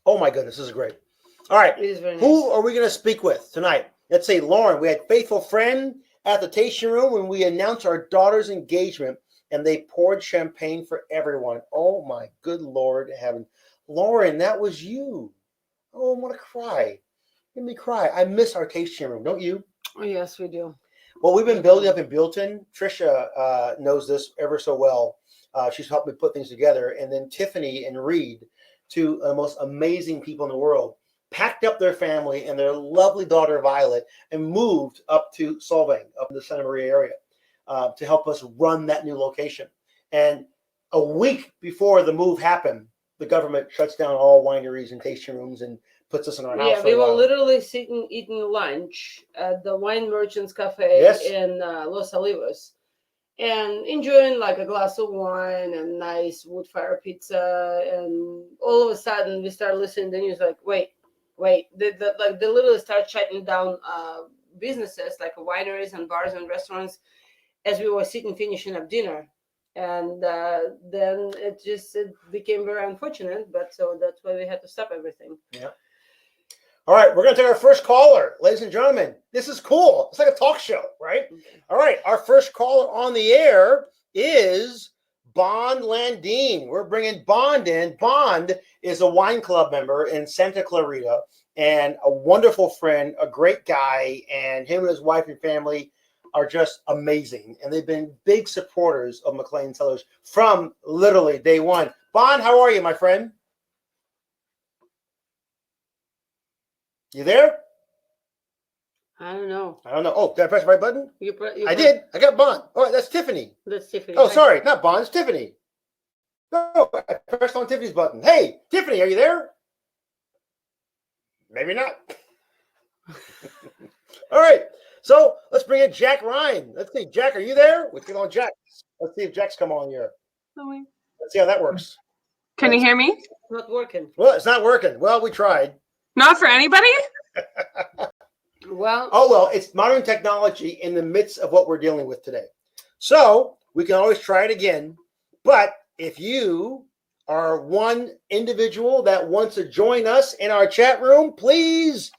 Oh my goodness, this is great. All right, It is very nice. who are we going to speak with tonight? Let's say Lauren. We had faithful friend at the tasting room when we announced our daughter's engagement, and they poured champagne for everyone. Oh my good Lord heaven. Lauren, that was you. Oh, I want to cry. Let me cry. I miss our tasting room, don't you? Oh, yes, we do. What we've been building up in Buellton, Trisha knows this ever so well. She's helped me put things together. And then Tiffany and Reed, two of the most amazing people in the world, packed up their family and their lovely daughter, Violet, and moved up to Solvang, up in the Santa Maria area, to help us run that new location. And a week before the move happened, the government shuts down all wineries and tasting rooms and puts us in our house. Yeah, we were literally sitting eating lunch at the Wine Merchants Cafe in Los Olivos and enjoying like a glass of wine and nice wood fire pizza. And all of a sudden we start listening to the news like, wait, they literally start shutting down businesses like wineries and bars and restaurants as we were sitting finishing up dinner. And then it became very unfortunate, but so that's why we had to stop everything. Yeah. All right, we're going to take our first caller, ladies and gentlemen. This is cool. It's like a talk show, right? Okay. All right, our first caller on the air is Bond Landine. We're bringing Bond in. Bond is a wine club member in Santa Clarita and a wonderful friend, a great guy, and him and his wife and family are just amazing. And they've been big supporters of McClain Cellars from literally day one. Bond, how are you, my friend? You there? I don't know. Oh, did I press the right button? I did. I got Bond. All right, that's Tiffany. That's Tiffany. Oh, sorry, not Bond. It's Tiffany. No, I pressed on Tiffany's button. Hey, Tiffany, are you there? Maybe not. All right, so let's bring in Jack Ryan. Let's see, Jack, are you there? Let's get on Jack. Let's see if Jack's come on here. Let's see how that works. Can you hear me? It's not working. Well, it's not working. Well, we tried. Not for anybody? Well, it's modern technology in the midst of what we're dealing with today. So we can always try it again. But if you are one individual that wants to join us in our chat room, please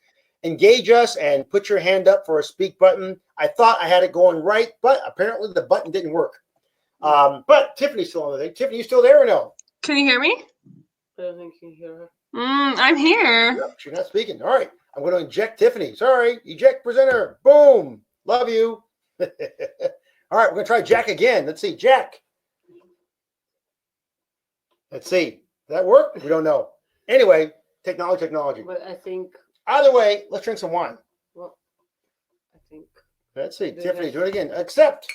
engage us and put your hand up for a speak button. I thought I had it going right, but apparently the button didn't work. But Tiffany's still on the thing. Tiffany, you still there or no? Can you hear me? I don't think you can hear her. I'm here. Yep, she's not speaking. All right. I'm going to eject Tiffany. Sorry. Eject presenter. Boom. Love you. All right. We're going to try Jack again. Let's see. Jack. Let's see. Did that work? We don't know. Anyway, technology. But I think. Either way, let's drink some wine. Well, I think. Let's see. Tiffany, do it again. Accept.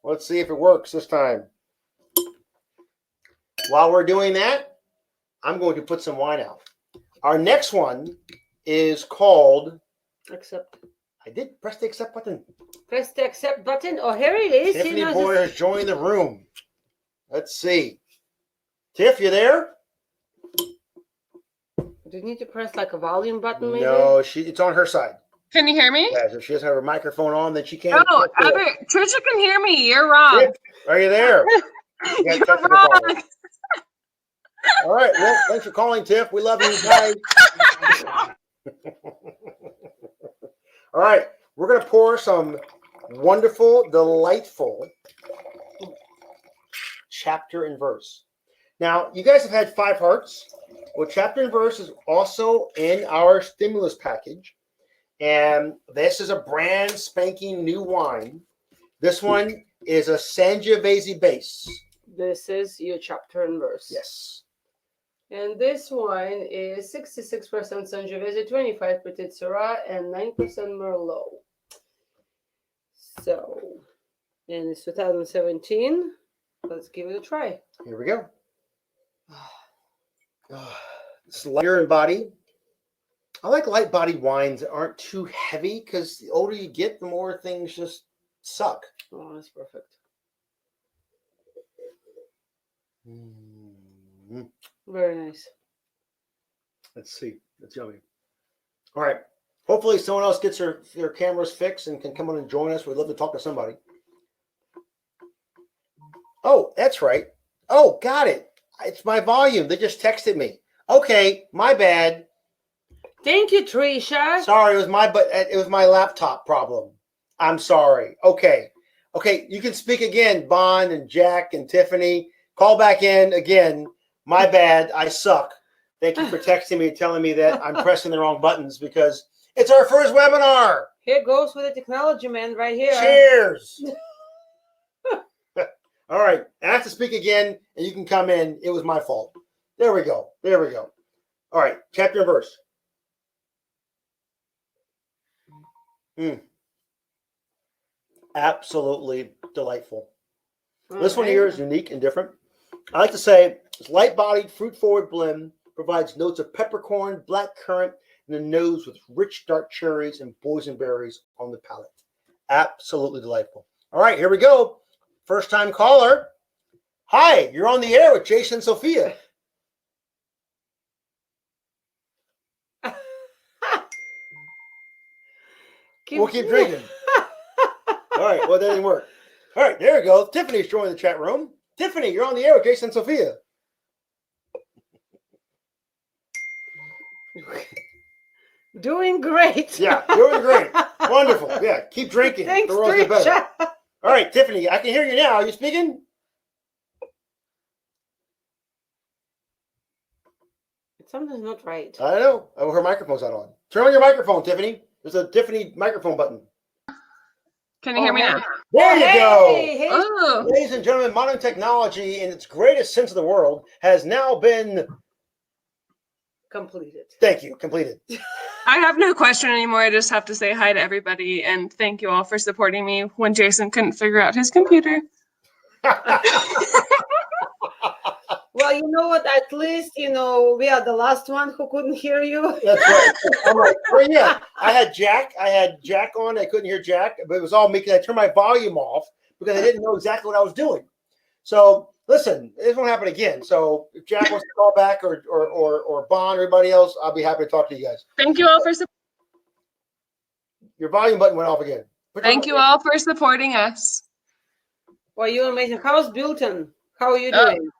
Let's see if it works this time. While we're doing that, I'm going to put some wine out. Our next one is called Accept. I did press the accept button. Press the accept button. Oh, here it is. Tiffany Boyer has joined the room. Let's see. Tiff, you there? Do you need to press like a volume button maybe? No, it's on her side. Can you hear me? Yeah, if she doesn't have her microphone on, then she can't. Oh, Trisha can hear me. You're wrong. Tiff, are you there? You're wrong. All right. Well, thanks for calling, Tiff. We love you guys. All right. We're going to pour some wonderful, delightful chapter and verse. Now, you guys have had 5 hearts. Well, chapter and verse is also in our stimulus package. And this is a brand spanking new wine. This one is a Sangiovese base. This is your chapter and verse. Yes. And this wine is 66% Sangiovese, 25% Petit Syrah, and 9% Merlot. So, and it's 2017. Let's give it a try. Here we go. It's lighter in body. I like light bodied wines that aren't too heavy because the older you get, the more things just suck. Oh, that's perfect. Mm-hmm. Very nice. Let's see. That's yummy. All right. Hopefully someone else gets their cameras fixed and can come on and join us. We'd love to talk to somebody. Oh, that's right. Oh, got it. It's my volume. They just texted me. Okay, my bad. Thank you, Trisha. Sorry, it was my laptop problem. I'm sorry. Okay, you can speak again, Bond and Jack and Tiffany. Call back in again. My bad. I suck. Thank you for texting me and telling me that I'm pressing the wrong buttons because it's our first webinar. Here goes with the technology, man, right here. Cheers. All right. I have to speak again, and you can come in. It was my fault. There we go. There we go. All right. Chapter and verse. Absolutely delightful. This one here is unique and different. I like to say this light-bodied, fruit-forward blend provides notes of peppercorn, black currant, and the nose with rich dark cherries and boysenberries on the palate. Absolutely delightful. All right, here we go. First-time caller. Hi, you're on the air with Jason and Sophia. We'll keep drinking. All right, well, that didn't work. All right, there we go. Tiffany's joining the chat room. Tiffany, you're on the air with Jason and Sophia. Doing great. Yeah, doing great. Wonderful. Yeah, keep drinking. Thanks, The world's get better. Trisha. All right, Tiffany, I can hear you now. Are you speaking? Something's not right. I don't know. Oh, her microphone's not on. Turn on your microphone, Tiffany. There's a Tiffany microphone button. Can you hear me now? There you go. Hey. Oh, Ladies and gentlemen, modern technology in its greatest sense of the world has now been Completed. Thank you. Completed. I have no question anymore. I just have to say hi to everybody and thank you all for supporting me when Jason couldn't figure out his computer. Well, you know what? At least, we are the last one who couldn't hear you. That's right. I'm like, well, yeah. I had Jack on. I couldn't hear Jack, but it was all me because I turned my volume off because I didn't know exactly what I was doing. So listen, this won't happen again. So if Jack wants to call back or Bond or everybody else, I'll be happy to talk to you guys. Thank you all for Your volume button went off again. Thank you all for supporting us. Well, you're amazing. How's buellton? How are you doing?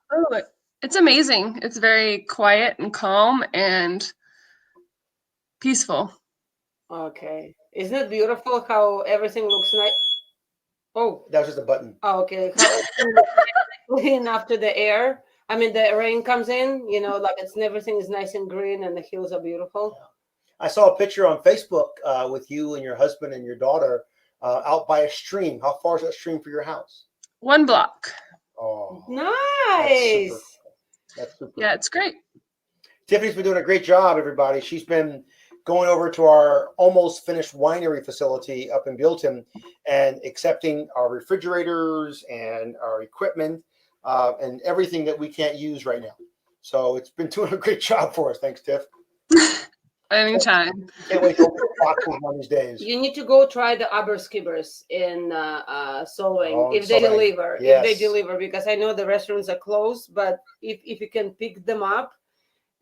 It's amazing. It's very quiet and calm and peaceful. Okay. Isn't it beautiful how everything looks nice? Oh. That was just a button. Oh, okay. How clean after the air. I mean, the rain comes in, like everything is nice and green and the hills are beautiful. Yeah. I saw a picture on Facebook with you and your husband and your daughter out by a stream. How far is that stream for your house? 1 block. Oh, nice. That's super. Yeah, it's great. Tiffany's been doing a great job, everybody. She's been going over to our almost finished winery facility up in Buellton and accepting our refrigerators and our equipment and everything that we can't use right now. So it's been doing a great job for us. Thanks, Tiff. Anytime. Can't wait to open the box one of these days. You need to go try the Aberskibbers in Solvang if they Solvang. deliver. Yes. If they deliver, because I know the restaurants are closed, but if you can pick them up,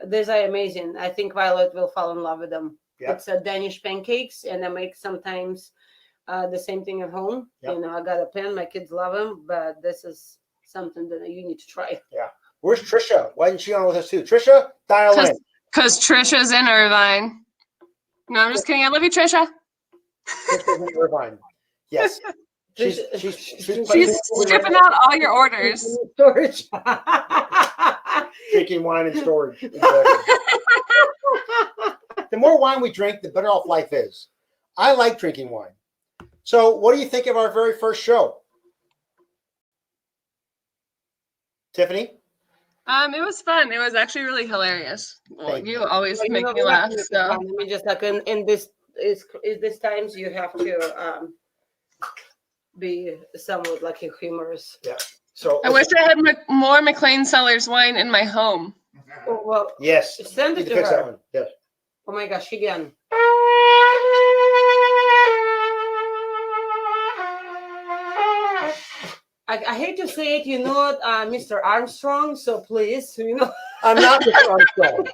these are amazing. I think Violet will fall in love with them. Yep. It's Danish pancakes, and I make sometimes the same thing at home. Yep. I got a pan. My kids love them, but this is something that you need to try. Yeah. Where's Trisha? Why isn't she on with us too? Trisha, dial in. Because Trisha's in Irvine. No, I'm just kidding. I love you, Trisha. Trisha's in Irvine. Yes. She's stripping out all your orders. Storage. Drinking wine in storage. Exactly. The more wine we drink, the better off life is. I like drinking wine. So what do you think of our very first show? Tiffany? It was fun. It was actually really hilarious. Well, you always make me laugh. So. Let me just in this times you have to be somewhat like humorous. Yeah. So I wish I had more McClain Cellars wine in my home. Oh, well, yes. Send it to fix that her. one. Yes. Oh my gosh, again. I hate to say it, you're not Mr. Armstrong, so please, I'm not Mr. Armstrong.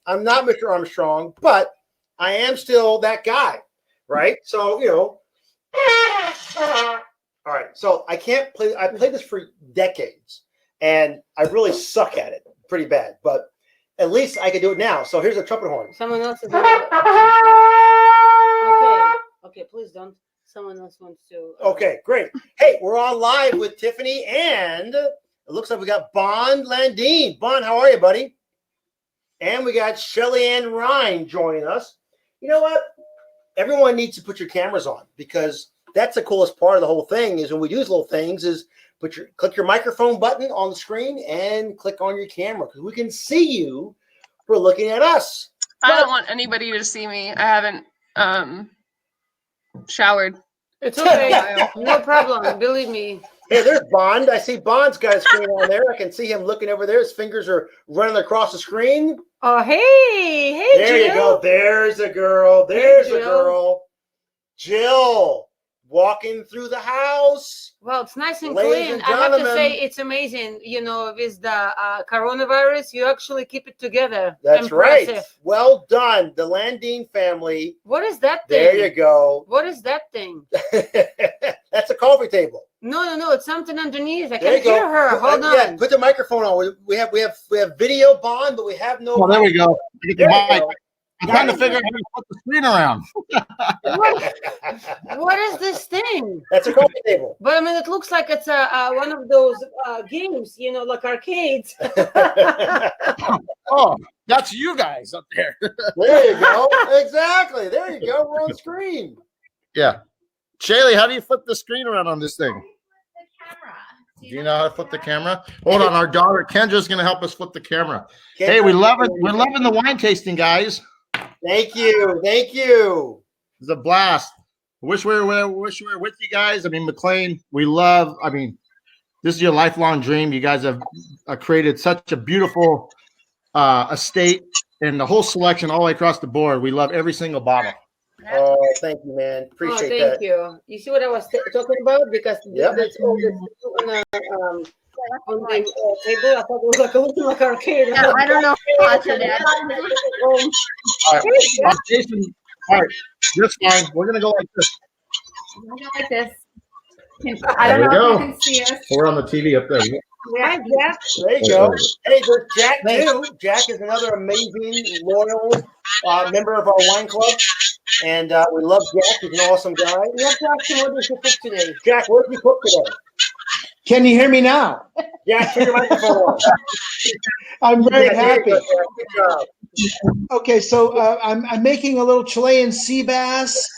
I'm not Mr. Armstrong, but I am still that guy, right? So, all right. So I can't play. I played this for decades, and I really suck at it pretty bad, but at least I can do it now. So here's a trumpet horn. Someone else is Okay, please don't. Someone else wants to. Okay, great. Hey, we're on live with Tiffany, and it looks like we got Bond Landine. Bond, how are you, buddy? And we got Shelly Ann Ryan joining us. You know what? everyone needs to put your cameras on, because that's the coolest part of the whole thing is when we do these little things is click your microphone button on the screen and click on your camera, because we can see you for looking at us. I don't want anybody to see me. I haven't showered. It's okay. No problem. Believe me. Hey, there's Bond. I see Bond's got a screen on there. I can see him looking over there. His fingers are running across the screen. Oh, hey, There Jill. you go. There's a girl. There's Hey, a girl. Jill walking through the house. Well, it's nice and Ladies clean. and I have to gentlemen. say, it's amazing. You know, with the coronavirus, you actually keep it together. That's Impressive. right. Well done. The Landine family. What is that thing? There you go. What is that thing? That's a coffee table. No. It's something underneath. I There can you hear go. her. Hold Yeah, on. put the microphone on. We have video, Bond, but we have no. Oh, there we go. Get the There you mic. go. I'm trying to figure out how to put the screen around. What is this thing? That's a coffee table. But I mean, it looks like it's one of those games, you know, like arcades. Oh, that's you guys up there. There you go. Exactly. There you go. We're on screen. Yeah. Shaylee, how do you flip the screen around on this thing? Do you know how to flip the camera? Hold on, our daughter Kendra's going to help us flip the camera. Hey, we love it. We're loving the wine tasting, guys. Thank you. Thank you. It's a blast. Wish we were with you guys. I mean, McClain, we love. I mean, this is your lifelong dream. You guys have created such a beautiful estate, and the whole selection all the way across the board. We love every single bottle. Oh, thank you, man. Appreciate thank that. you. You see what I was talking about? Because Yep. that's all that's on the table. I thought it was like a little like arcade. Yeah, I don't know how to do that. All right, Jason. All right, that's fine. We're gonna go like this. I go like this. I There don't we know go. if you can see us. We're on the TV up there. Hi, Jack. There you go. Hey, there's Jack too. Jack is another amazing, loyal member of our wine club, and we love Jack. He's an awesome guy. We have to ask you what did you cook today? Jack, what did you cook today? Can you hear me now? Jack, turn your microphone on. I'm very Yeah, there you happy. go, Jack. Good job. Okay, so I'm making a little Chilean sea bass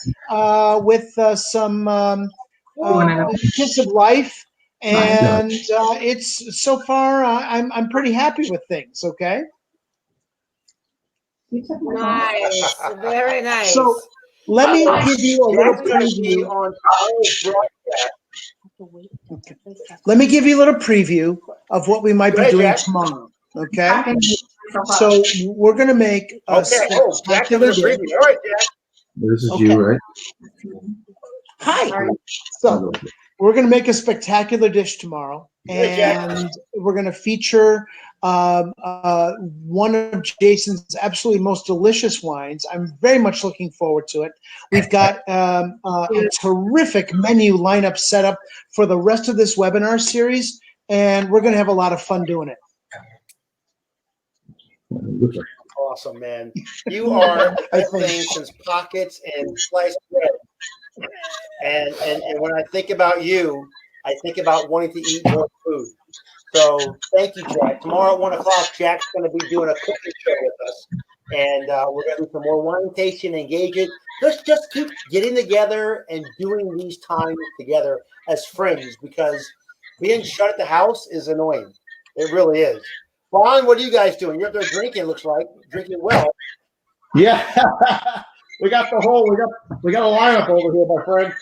with some kiss of life, and it's so far I'm pretty happy with things. Okay, Nice. Very nice. so let me give you a little Jack's gonna be preview. on Tyler's broadcast. Let me give you a little preview of what we might Go be ahead, doing Jack. tomorrow. Okay, so we're gonna make a Okay, cool. Jack is spectacular a dish. preview. All right, Jack. This is Okay. you, right? Hi. So we're going to make a spectacular dish tomorrow, Hey, Jack. and we're going to feature one of Jason's absolutely most delicious wines. I'm very much looking forward to it. We've got a terrific menu lineup set up for the rest of this webinar series, and we're going to have a lot of fun doing it. Awesome, man. You are everything since pockets and sliced bread. And when I think about you, I think about wanting to eat more food. So thank you, Jack. Tomorrow at 1 o'clock, Jack's going to be doing a cooking show with us. And we're going to do some more wine tasting, engage it. Just keep getting together and doing these times together as friends, because being shut at the house is annoying. It really is. Vaughn, what are you guys doing? You're up there drinking, it looks like. Drinking well. Yeah. we got a lineup over here, my friend.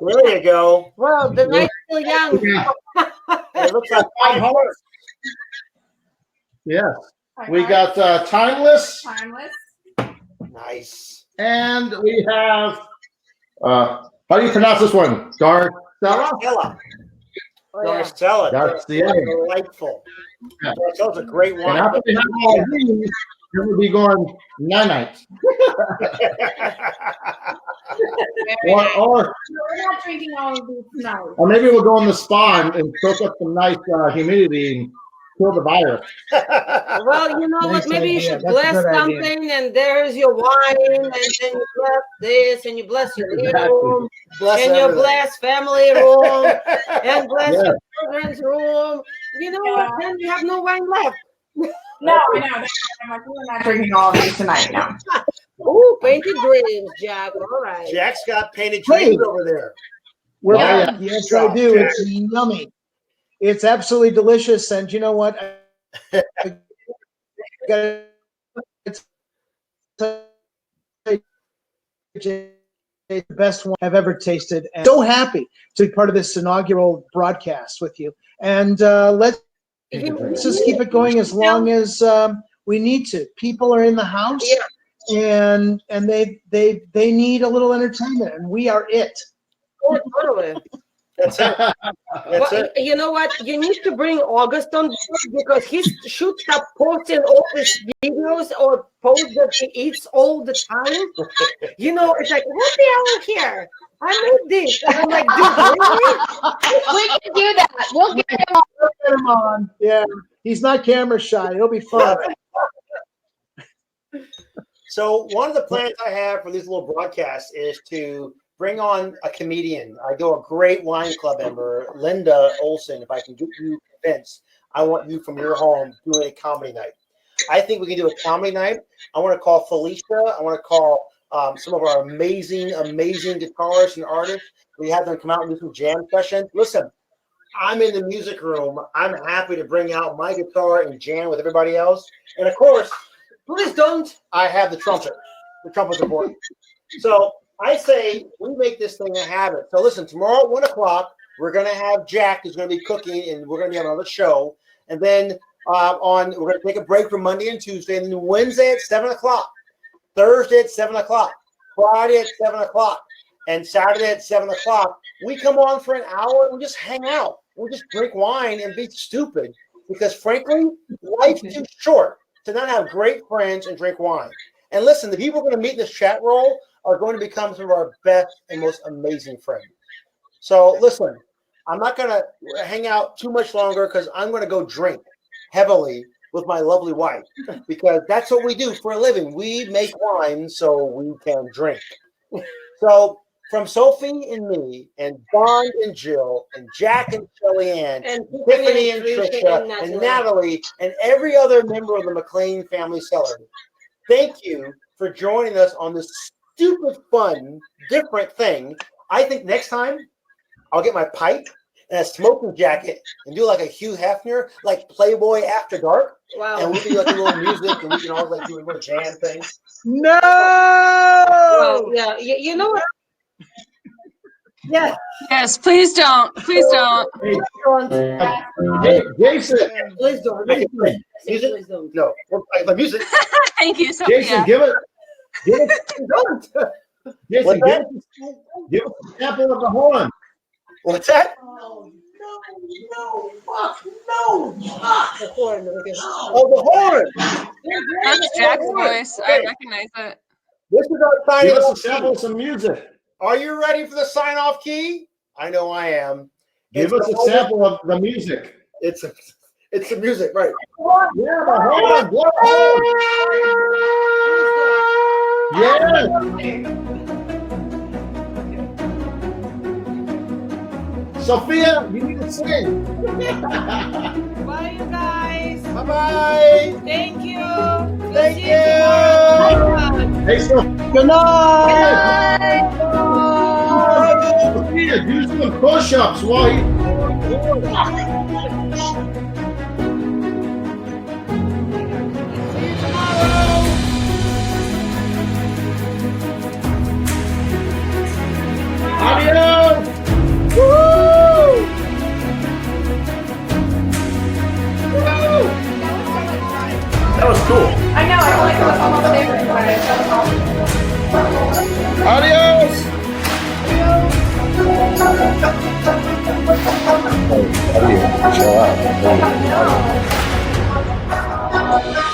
There you go. well, the night's still young. It looks like 5 hearts. Yes. We got Timeless, Timeless. Nice. and we have how do you pronounce this one? Darcella? Darcella. Oh, yeah. Darcella. That's the Darcella, end. delightful. Yeah. Darcella's a great And wine. after we have all these, then we'll be going night. Or We're not drinking all of these tonight. or maybe we'll go in the spa and soak up some nice humidity and kill the virus. Well, you know what? Nice Maybe you idea. should That's a bless good idea. something, and there's your wine, and then you bless this, and you bless your living room, Bless and you everything. bless family room, and bless Yeah. your children's room. You know what? Then you have no wine left. No, I know. I'm like, we're not drinking all of these tonight. No. Oh, painted dreams, Jack. All right. Jack's got painted Hey. dreams over there. Well, yes, I do. Jack. It's yummy. It's absolutely delicious. And you know what? I gotta tell you, Jay, the best one I've ever tasted. And so happy to be part of this inaugural broadcast with you. And let's just keep it going as long as we need to. People are in the house, and they need a little entertainment, and we are it. Oh, totally. That's it. That's it. You know what? You need to bring August on board because he should stop posting all these videos or posts that he eats all the time. You know, it's like, what the hell here? I made this. And I'm like, dude, really? We can do that. We'll get him on. We'll get him on. Yeah, he's not camera shy. It'll be fun. So one of the plans I have for these little broadcasts is to bring on a comedian. I do a great wine club member, Linda Olson. If I can get you convinced, I want you from your home doing a comedy night. I think we can do a comedy night. I want to call Felicia. I want to call some of our amazing guitarists and artists. We have them come out and do some jam sessions. Listen, I'm in the music room. I'm happy to bring out my guitar and jam with everybody else. And of course, please don't. I have the trumpet. The trumpet's important. So I say we make this thing a habit. So listen, tomorrow at 1 o'clock, we're going to have Jack who's going to be cooking, and we're going to have another show. And then we're going to take a break from Monday and Tuesday, and then Wednesday at 7 o'clock, Thursday at 7 o'clock, Friday at 7 o'clock, and Saturday at 7 o'clock. We come on for an hour and we just hang out. We just drink wine and be stupid because, frankly, life's too short to not have great friends and drink wine. And listen, the people we're going to meet in this chat roll are going to become some of our best and most amazing friends. So listen, I'm not going to hang out too much longer because I'm going to go drink heavily with my lovely wife because that's what we do for a living. We make wine so we can drink. So from Sophie and me and Bond and Jill and Jack and Shelly Ann and Tiffany and Trisha and Natalie and every other member of the McClain family Cellars, thank you for joining us on this stupid, fun, different thing. I think next time I'll get my pipe and a smoking jacket and do like a Hugh Hefner, like Playboy After Dark. Wow. And we can do like a little music and we can all like do a little jam thing. No! Well, yeah, you know what? Yeah. Yes, please don't. Please don't. Hey, Jason. Please don't. I can play Please music? don't. No, the music. Thank you, Sophia. Jason, give it. Don't. Jason, What's that? give us a sample of the horn. What's that? Oh, no, fuck, no. The horn, okay. Oh, the horn. That's Jack's voice. I recognize it. This is our Give sign us a off. sample of some music. Are you ready for the sign off key? I know I am. Give us a sample of the music. It's the music, right? Yeah, the horn. Blow the horn. Yeah. Sophia, you need to sing. Bye, you guys. Bye-bye. Thank you. Thank See you. tomorrow. Hey, Good night. Sophia, do some push-ups while you. Adios! Woo! That was cool. I know. I feel like it was almost favorite. Adios! How do you show up?